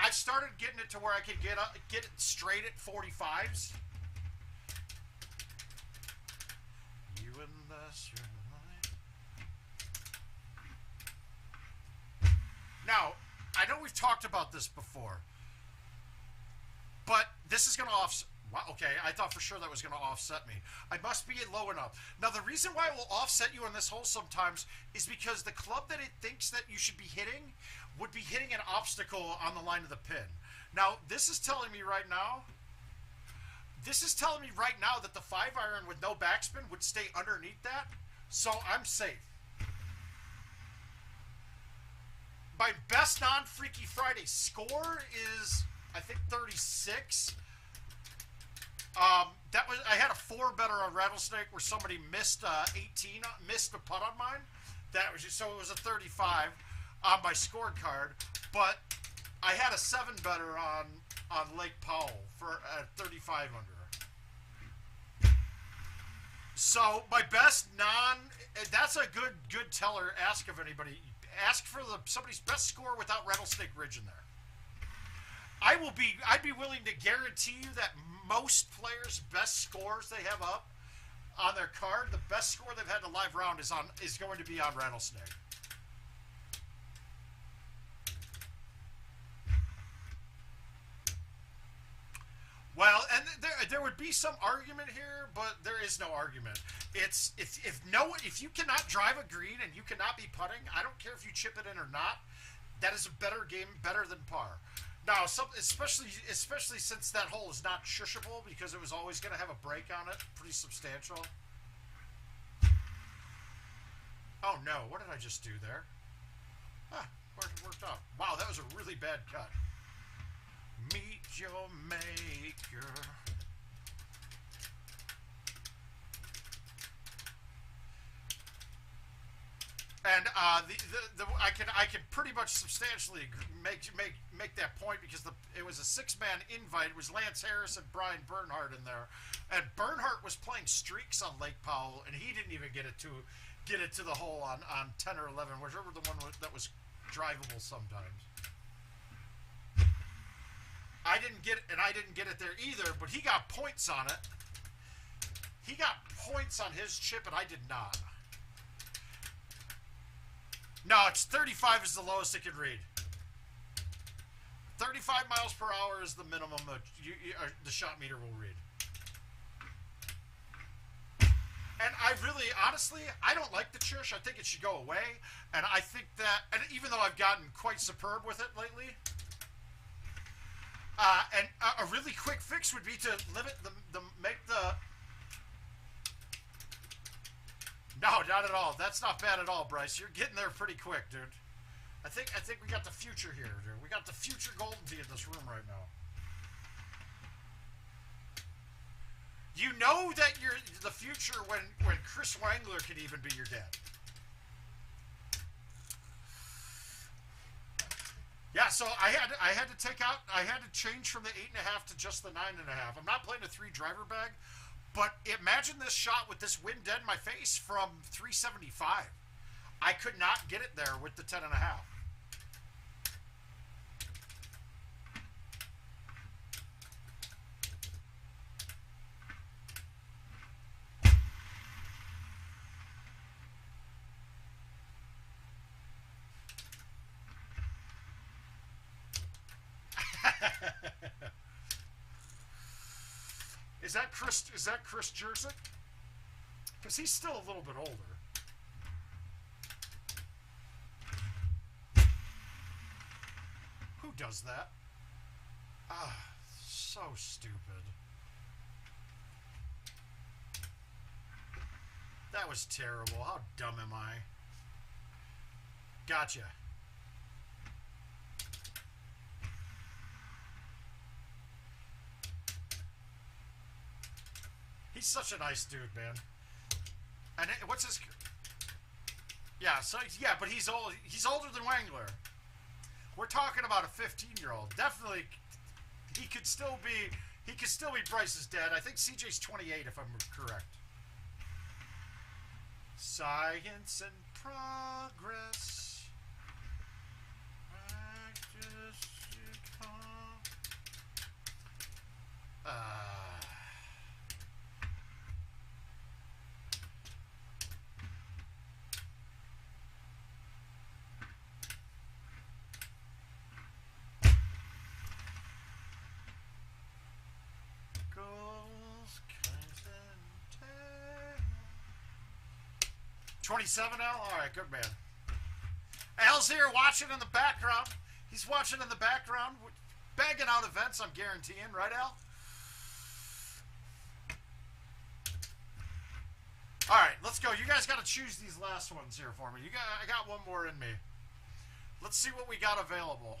I've started getting it to where I can get it straight at 45s. You and that's your life. Now, I know we've talked about this before, but this is going to offset. Wow, okay, I thought for sure that was going to offset me. I must be low enough. Now, the reason why it will offset you on this hole sometimes is because the club that it thinks that you should be hitting would be hitting an obstacle on the line of the pin. Now, this is telling me right now that the 5-iron with no backspin would stay underneath that, so I'm safe. My best non-Freaky Friday score is, I think, 36. I had a 4-better on Rattlesnake where somebody missed 18, missed a putt on mine. That was so it was a 35 on my scorecard. But I had a 7-better on Lake Powell for 35 under. So my best that's a good teller. Ask of anybody. Ask for somebody's best score without Rattlesnake Ridge in there. I'd be willing to guarantee you that most players' best scores they have up on their card, the best score they've had in a live round is going to be on Rattlesnake. Well, and there would be some argument here, but there is no argument. It's if you cannot drive a green and you cannot be putting, I don't care if you chip it in or not. That is a better game, better than par. Now, especially since that hole is not shushable because it was always going to have a break on it, pretty substantial. Oh no, what did I just do there? Ah, worked out. Wow, that was a really bad cut. Meet your maker. And I can pretty much substantially make that point because it was a 6-man invite. It was Lance Harris and Brian Bernhardt in there, and Bernhardt was playing streaks on Lake Powell, and he didn't even get it to the hole on 10 or 11, whichever the one that was drivable sometimes. I didn't get it there either, but he got points on it. He got points on his chip, and I did not. No, it's 35 is the lowest it can read. 35 miles per hour is the minimum that the shot meter will read. And I really, honestly, I don't like the chush. I think it should go away. And I think that, and even though I've gotten quite superb with it lately, and a really quick fix would be to limit make the. No, not at all. That's not bad at all, Bryce. You're getting there pretty quick, dude. I think we got the future here, dude. We got the future Golden Tee in this room right now. You know that you're the future when Chris Wangler can even be your dad. Yeah, so I had to change from the 8.5 to just the 9.5. I'm not playing a 3 driver bag, but imagine this shot with this wind dead in my face from 375. I could not get it there with the 10.5. Is that Chris Jersic? Because he's still a little bit older. Who does that? Ah, so stupid. That was terrible. How dumb am I? Gotcha. He's such a nice dude, man. And what's his? Yeah, so yeah, but he's old. He's older than Wangler. We're talking about a 15-year-old. Definitely, he could still be Bryce's dad. I think CJ's 28, if I'm correct. Science and progress. Goals, 27 Al? Alright, good man. Al's here watching in the background. He's watching in the background, bagging out events, I'm guaranteeing. Right, Al? Alright, let's go. You guys got to choose these last ones here for me. I got one more in me. Let's see what we got available.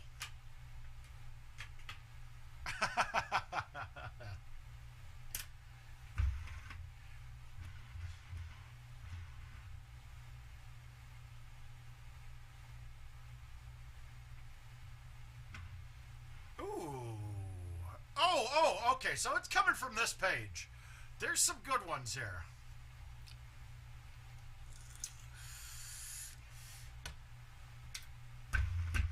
Okay, so it's coming from this page. There's some good ones here.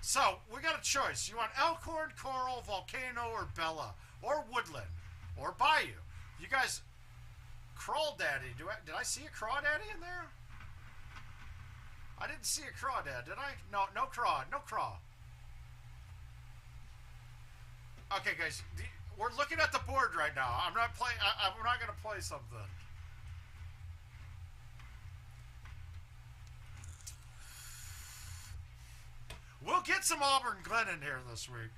So, we got a choice. You want Elkhorn, Coral, Volcano, or Bella, or Woodland. or Bayou. You guys, Crawdaddy. Did I see a Crawdaddy in there? I didn't see a Crawdad, did I? No, no Craw, no Craw. Okay, guys, we're looking at the board right now. I'm not playing. I'm not going to play something. We'll get some Auburn Glen in here this week.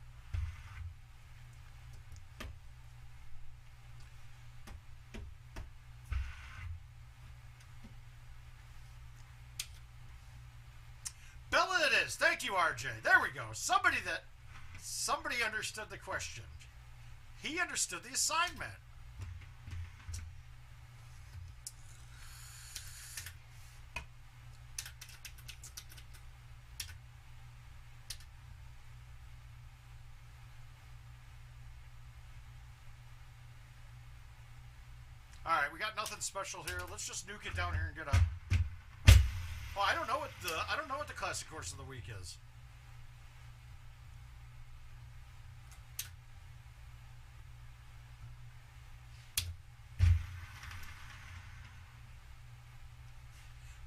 Bella it is. Thank you, RJ. There we go. Somebody understood the question. He understood the assignment. All right, we got nothing special here. Let's just nuke it down here and get up. Well, I don't know what the classic course of the week is.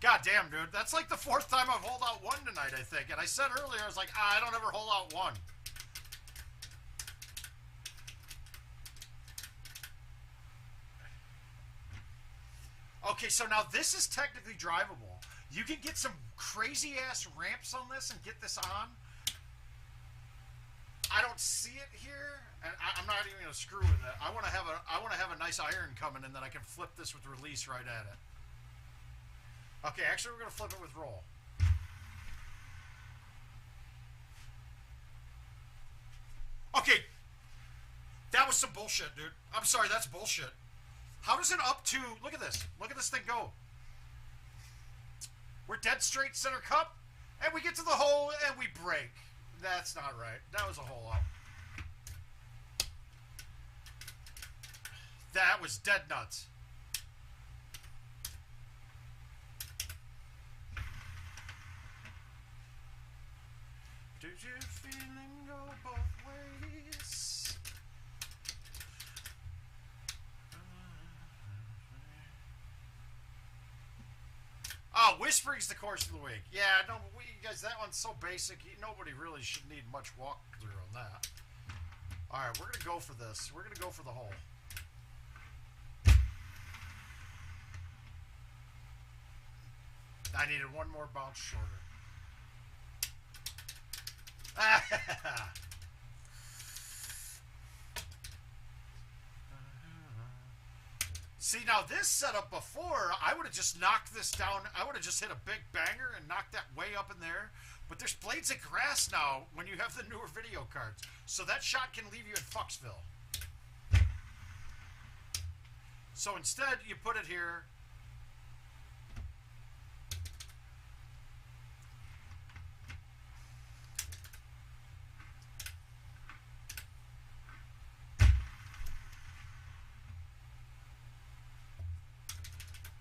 God damn, dude. That's like the 4th time I've holed out 1 tonight, I think. And I said earlier, I was like, I don't ever hole out 1. Okay, so now this is technically drivable. You can get some crazy-ass ramps on this and get this on. I don't see it here, and I'm not even going to screw with it. I want to have a nice iron coming in that I can flip this with release right at it. Okay, actually, we're going to flip it with roll. Okay. That was some bullshit, dude. I'm sorry, that's bullshit. How does it up to... Look at this. Look at this thing go. We're dead straight center cup, and we get to the hole, and we break. That's not right. That was a hole up. That was dead nuts. Did your feeling go both ways? Oh, Whispering's the course of the week. Yeah, no, you guys, that one's so basic. Nobody really should need much walkthrough on that. All right, we're going to go for this. We're going to go for the hole. I needed one more bounce shorter. See, now this setup before, I would have just knocked this down. I would have just hit a big banger and knocked that way up in there. But there's blades of grass now when you have the newer video cards. So that shot can leave you in Fucksville. So instead, you put it here.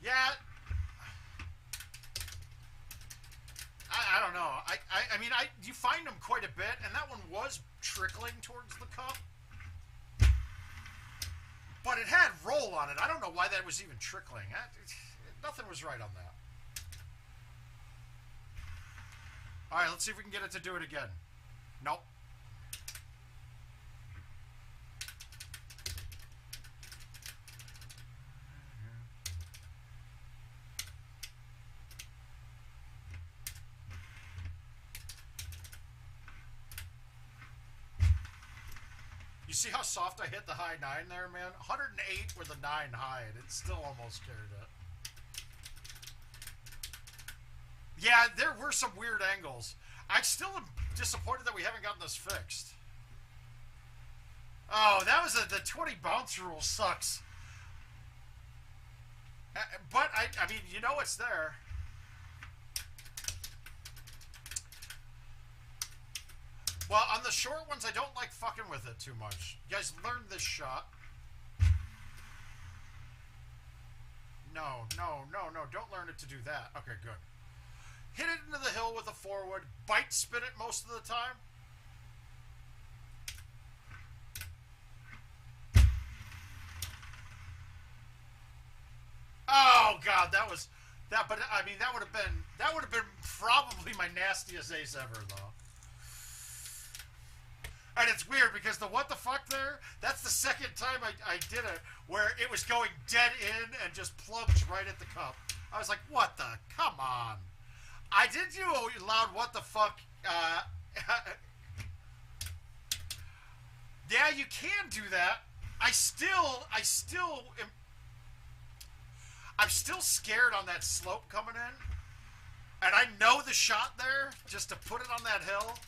Yeah, I don't know. I mean, you find them quite a bit, and that one was trickling towards the cup. But it had roll on it. I don't know why that was even trickling. Nothing was right on that. All right, let's see if we can get it to do it again. Nope. You see how soft I hit the high 9 there, man? 108 with a 9 high, and it still almost carried it. Yeah, there were some weird angles. I still am disappointed that we haven't gotten this fixed. Oh, that was the 20 bounce rule sucks. But, I mean, you know it's there. Well, on the short ones, I don't like fucking with it too much. You guys learned this shot. No, don't learn it to do that. Okay, good. Hit it into the hill with a forward. Bite spin it most of the time. Oh God, that was that. But I mean, that would have been probably my nastiest ace ever, though. And it's weird because the what the fuck there, that's the second time I did it where it was going dead in and just plunged right at the cup. I was like, what the? Come on. I did do a loud what the fuck. Yeah, you can do that. I'm still scared on that slope coming in. And I know the shot there, just to put it on that hill.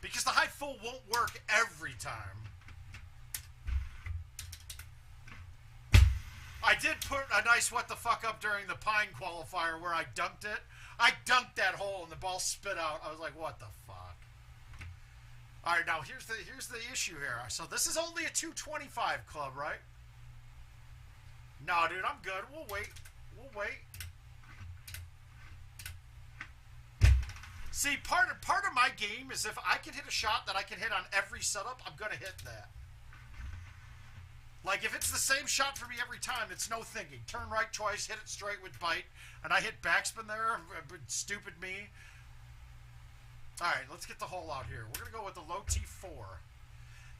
Because the high full won't work every time. I did put a nice what the fuck up during the Pine qualifier where I dunked it. I dunked that hole and the ball spit out. I was like, what the fuck? All right, now here's the issue here. So this is only a 225 club, right? No, dude, I'm good. We'll wait. We'll wait. See, part of my game is if I can hit a shot that I can hit on every setup, I'm going to hit that. Like, if it's the same shot for me every time, it's no thinking. Turn right twice, hit it straight with bite, and I hit backspin there. Stupid me. All right, let's get the hole out here. We're going to go with the low T4.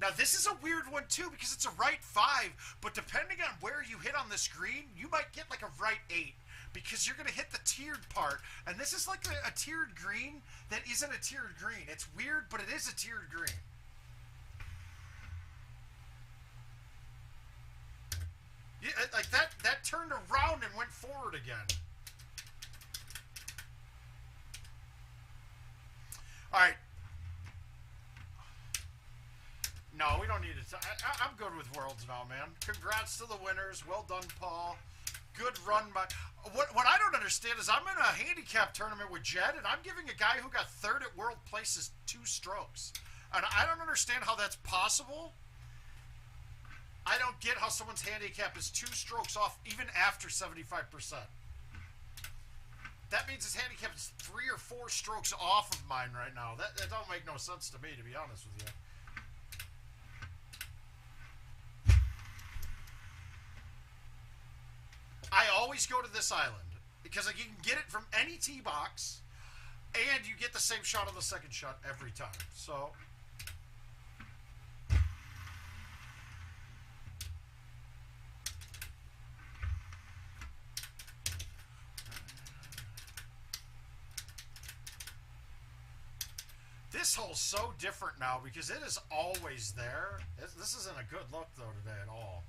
Now, this is a weird one, too, because it's a right 5, but depending on where you hit on the screen, you might get like a right 8. Because you're going to hit the tiered part. And this is like a tiered green that isn't a tiered green. It's weird, but it is a tiered green. Yeah, like that turned around and went forward again. All right. No, we don't need it. I'm good with Worlds now, man. Congrats to the winners. Well done, Paul. Good run by... What I don't understand is I'm in a handicap tournament with Jed, and I'm giving a guy who got third at World Places 2 strokes. And I don't understand how that's possible. I don't get how someone's handicap is 2 strokes off even after 75%. That means his handicap is 3 or 4 strokes off of mine right now. That don't make no sense to me, to be honest with you. I always go to this island because you can get it from any tee box and you get the same shot on the second shot every time. So this hole's so different now because it is always there. This isn't a good look though today at all.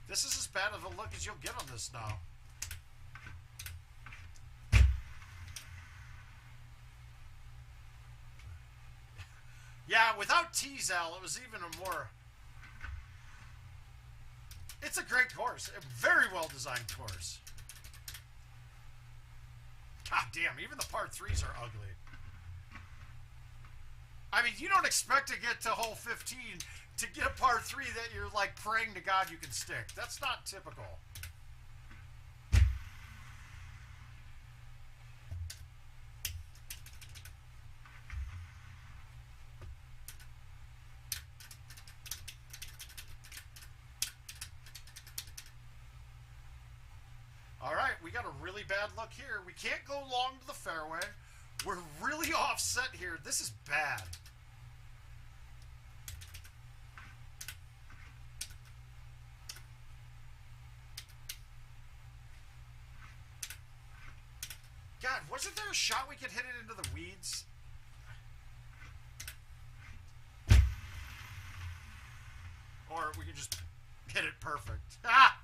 This is as bad of a look as you'll get on this now. Yeah, without T-Zal, it was even a more... It's a great course. A very well-designed course. God damn, even the par 3s are ugly. I mean, you don't expect to get to hole 15... to get a par 3 that you're like praying to God you can stick. That's not typical. All right, we got a really bad look here. We can't go long to the fairway. We're really offset here. This is bad. God, wasn't there a shot we could hit it into the weeds? Or we could just hit it perfect. Ah!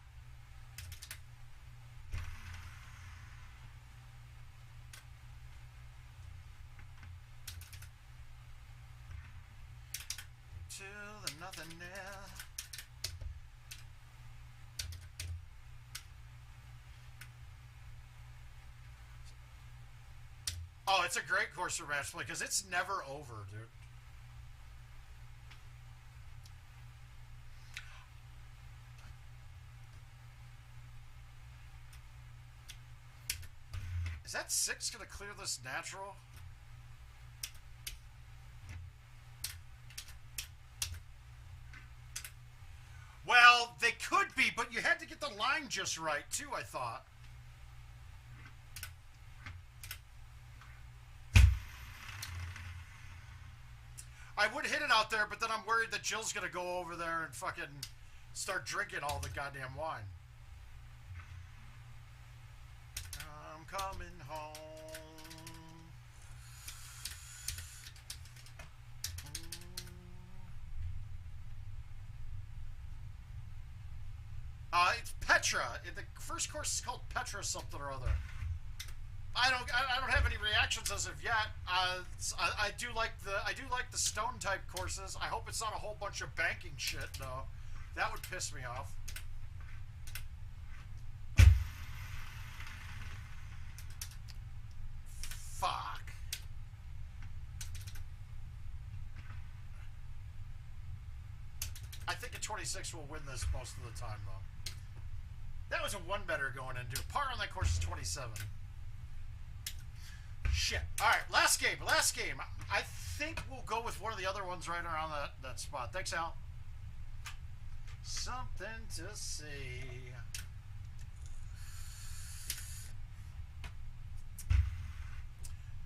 To the nothing now. Oh, it's a great course for match play because it's never over, dude. that 6 going to clear this natural? Well, they could be, but you had to get the line just right, too, I thought. I would hit it out there, but then I'm worried that Jill's going to go over there and fucking start drinking all the goddamn wine. I'm coming home. It's Petra. The first course is called Petra something or other. I don't have any reactions as of yet. I do like the stone type courses. I hope it's not a whole bunch of banking shit though. That would piss me off. Fuck. I think a 26 will win this most of the time though. That was a one better going into. Par on that course is 27. Shit. Alright, last game. I think we'll go with one of the other ones right around that spot. Thanks, Al. Something to see.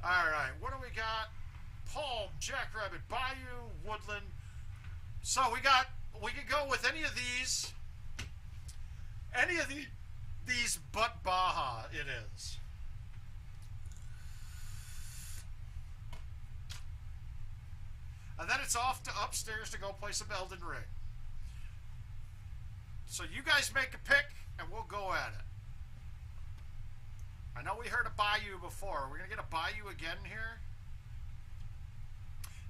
Alright, what do we got? Palm, Jackrabbit, Bayou, Woodland. So we could go with any of these. Any of these but Baja it is. And then it's off to upstairs to go play some Elden Ring. So you guys make a pick, and we'll go at it. I know we heard a Bayou before. We're going to get a Bayou again here.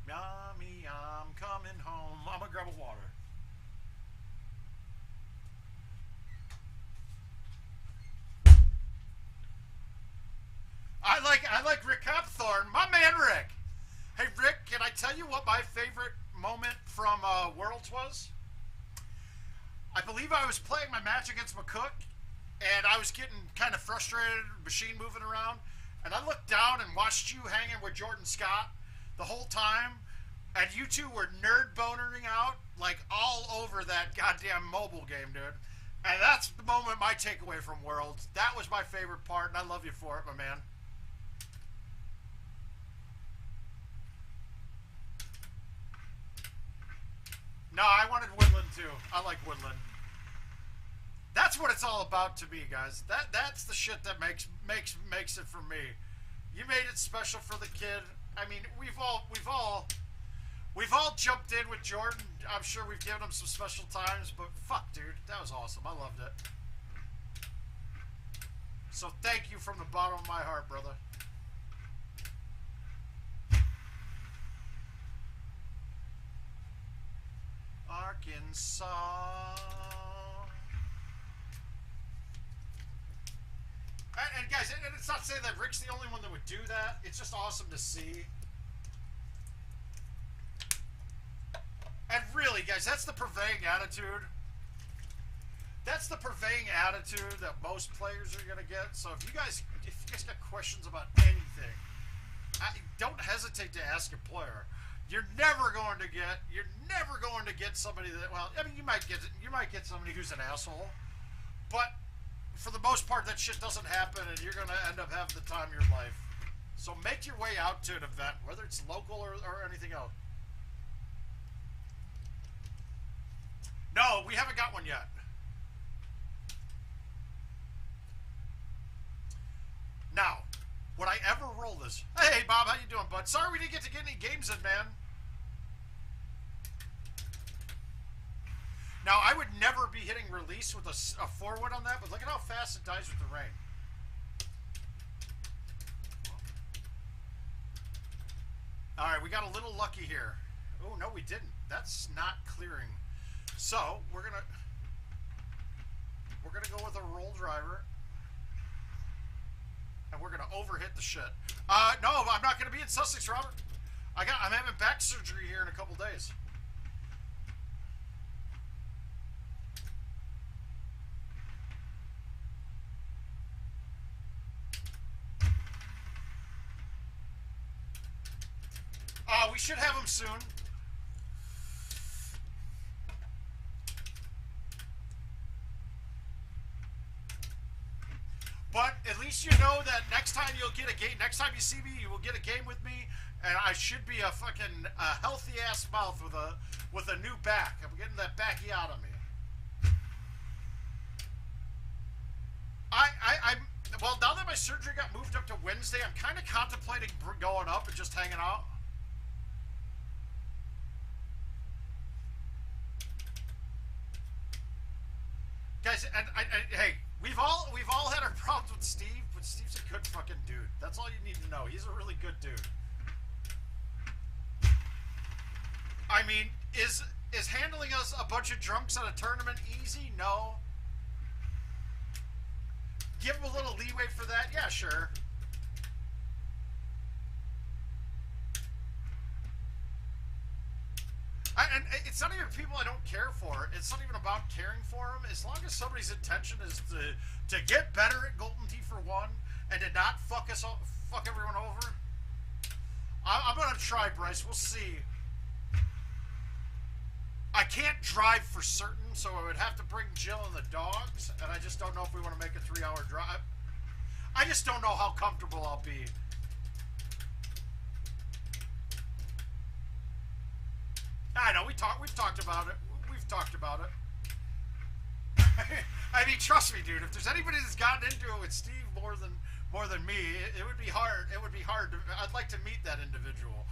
Mommy, I'm coming home. I'm going to grab a water. I like Rick Hopthorne. My man Rick. Hey, Rick, can I tell you what my favorite moment from Worlds was? I believe I was playing my match against McCook, and I was getting kind of frustrated, machine moving around, and I looked down and watched you hanging with Jordan Scott the whole time, and you two were nerd bonering out, like, all over that goddamn mobile game, dude. And that's the moment, my takeaway from Worlds. That was my favorite part, and I love you for it, my man. No, I wanted Woodland too. I like Woodland. That's what it's all about to me, guys. That's the shit that makes it for me. You made it special for the kid. I mean, we've all jumped in with Jordan. I'm sure we've given him some special times, but fuck, dude, that was awesome. I loved it. So thank you from the bottom of my heart, brother. Arkansas. And guys, and it's not saying that Rick's the only one that would do that. It's just awesome to see. And really, guys, that's the purveying attitude. That's the purveying attitude that most players are going to get. So if you guys got questions about anything, don't hesitate to ask a player. You're never going to get somebody that, well, I mean, you might get somebody who's an asshole, but for the most part, that shit doesn't happen, and you're going to end up having the time of your life. So make your way out to an event, whether it's local or anything else. No, we haven't got one yet. Now, would I ever roll this? Hey, Bob, how you doing, bud? Sorry we didn't get to get any games in, man. Now, I would never be hitting release with a forward on that, but look at how fast it dies with the rain. All right, we got a little lucky here. Oh, no, we didn't. That's not clearing. So, we're gonna go with a roll driver. And we're gonna overhit the shit. No, I'm not gonna be in Sussex, Robert. I'm having back surgery here in a couple days. we should have them soon. But at least you know that next time you'll get a game. Next time you see me, you will get a game with me, and I should be a fucking healthy ass mouth with a new back. I'm getting that backy out of me. I'm well, now that my surgery got moved up to Wednesday, I'm kind of contemplating going up and just hanging out. Guys, and hey, we've all had our problems with Steve, but Steve's a good fucking dude. That's all you need to know. He's a really good dude. I mean, is handling us a bunch of drunks at a tournament easy? No. Give him a little leeway for that? Yeah, sure. And it's not even people I don't care for. It's not even about caring for them. As long as somebody's intention is to get better at GoldenTee for one, and to not fuck everyone over, I'm gonna try, Bryce. We'll see. I can't drive for certain, so I would have to bring Jill and the dogs, and I just don't know if we want to make a 3-hour drive. I just don't know how comfortable I'll be. I know, we've talked about it. We've talked about it. I mean, trust me, dude, if there's anybody that's gotten into it with Steve more than me, it would be hard. It would be hard. I'd like to meet that individual.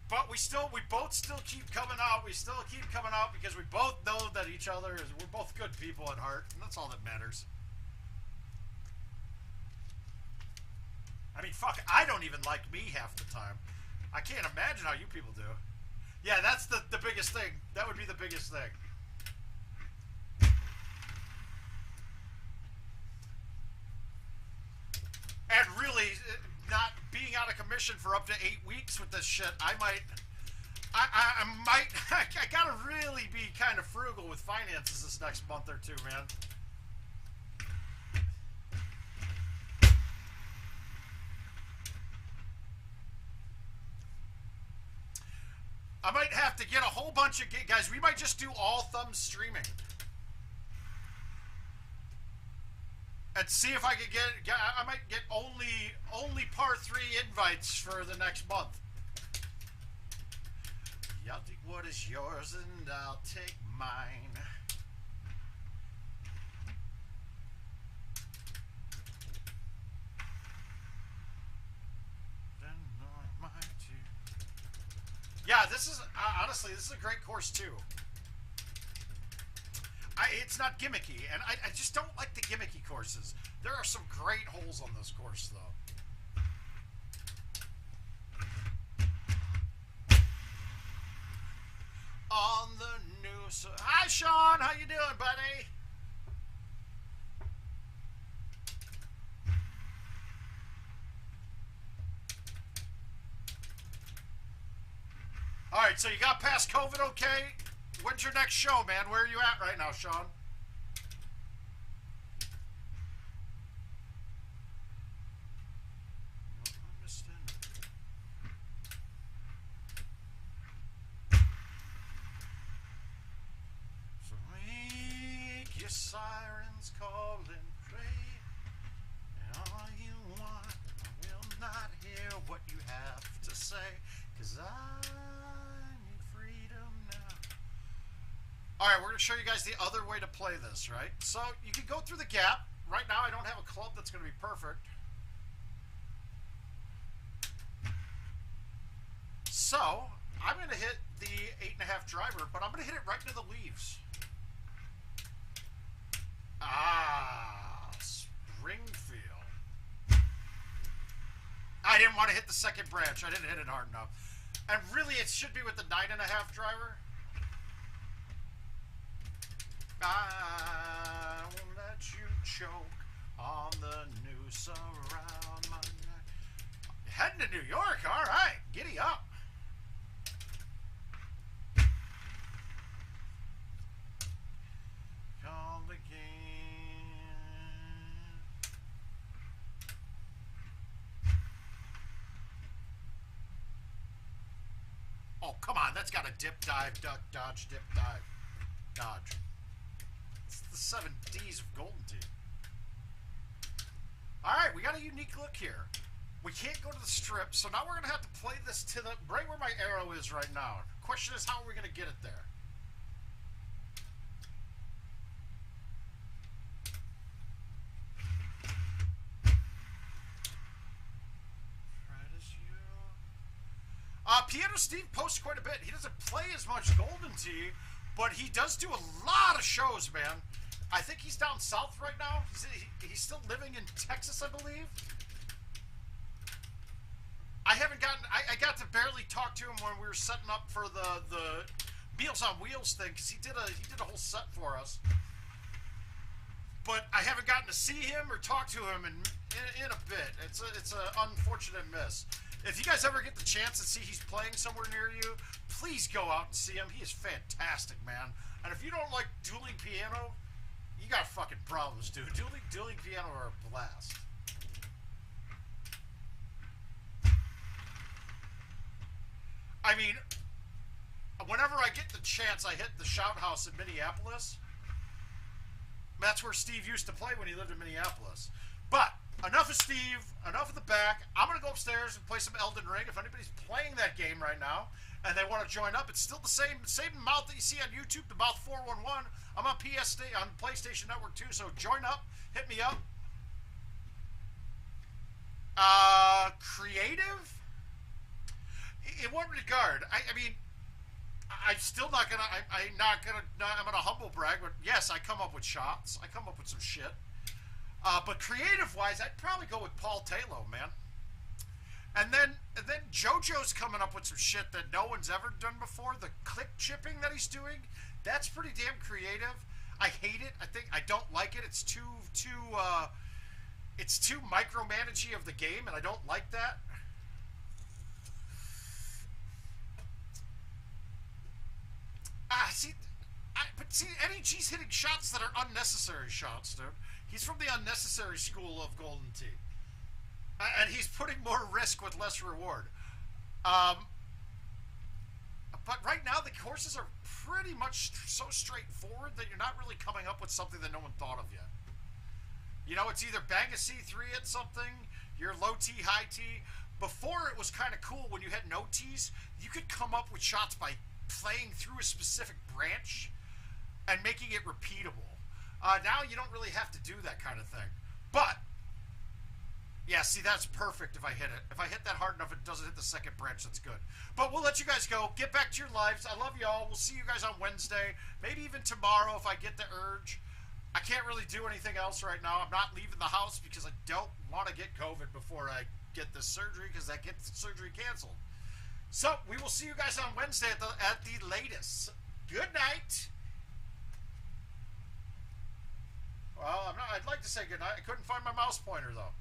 But we both still keep coming out. We still keep coming out because we both know that we're both good people at heart, and that's all that matters. I mean, fuck, I don't even like me half the time. I can't imagine how you people do. Yeah, that's the biggest thing. That would be the biggest thing. And really, not being out of commission for up to 8 weeks with this shit, I gotta really be kind of frugal with finances this next month or two, man. I might have to get a whole bunch of guys. We might just do all thumb streaming and see if I could get. I might get only par 3 invites for the next month. Y'all take what is yours and I'll take mine. Yeah, this is honestly, this is a great course too. It's not gimmicky, and I just don't like the gimmicky courses. There are some great holes on this course, though. On the news. Hi, Sean. How you doing, buddy? All right, so you got past COVID okay? When's your next show, man? Where are you at right now, Sean? So make your sirens call and pray, and all you want, I will not hear what you have to say, 'cause Alright, we're going to show you guys the other way to play this, right? So, you can go through the gap. Right now, I don't have a club that's going to be perfect. So, I'm going to hit the 8.5 driver, but I'm going to hit it right into the leaves. Ah, Springfield. I didn't want to hit the second branch. I didn't hit it hard enough. And really, it should be with the 9.5 driver. I won't let you choke on the noose around my neck. Heading to New York, all right. Giddy up. Call again. Oh, come on. That's got a dip, dive, duck, dodge, dip, dive, dodge. It's the 7 Ds of Golden Tee. All right, we got a unique look here. We can't go to the strip, so now we're going to have to play this to the right where my arrow is right now. Question is, how are we going to get it there? Piano Steve posts quite a bit. He doesn't play as much Golden Tee, but he does do a lot of shows, man. I think he's down south right now. He's still living in Texas, I believe. I haven't gotten... I got to barely talk to him when we were setting up for the Meals on Wheels thing, because he did a whole set for us. But I haven't gotten to see him or talk to him in a bit. It's an unfortunate miss. If you guys ever get the chance to see he's playing somewhere near you, please go out and see him. He is fantastic, man. And if you don't like dueling piano, you got fucking problems, dude. Dueling piano are a blast. I mean, whenever I get the chance, I hit the Shout House in Minneapolis. That's where Steve used to play when he lived in Minneapolis. But enough of Steve, enough of the back. I'm going to go upstairs and play some Elden Ring. If anybody's playing that game right now and they want to join up, it's still the same mouth that you see on YouTube, the Mouth 411. I'm on PlayStation Network too, so join up, hit me up. Creative? In what regard? I mean, I'm still not gonna. I'm gonna humble brag, but yes, I come up with shots. I come up with some shit. But creative-wise, I'd probably go with Paul Taylor, man. And then JoJo's coming up with some shit that no one's ever done before. The click chipping that he's doing, that's pretty damn creative. I hate it. I don't like it. It's too micromanagey of the game, and I don't like that. See, NEG's hitting shots that are unnecessary shots, dude. He's from the unnecessary school of Golden Tee. And he's putting more risk with less reward. But right now, the courses are pretty much so straightforward that you're not really coming up with something that no one thought of yet. You know, it's either bang a C3 at something, you're low tee, high tee. Before, it was kind of cool when you had no tees. You could come up with shots by playing through a specific branch and making it repeatable. Now you don't really have to do that kind of thing. But, yeah, see, that's perfect if I hit it. If I hit that hard enough, it doesn't hit the second branch, that's good. But we'll let you guys go. Get back to your lives. I love y'all. We'll see you guys on Wednesday. Maybe even tomorrow if I get the urge. I can't really do anything else right now. I'm not leaving the house because I don't want to get COVID before I get this surgery, because that gets the surgery canceled. So, we will see you guys on Wednesday at the latest. Good night. Well, I'd like to say good night. I couldn't find my mouse pointer, though.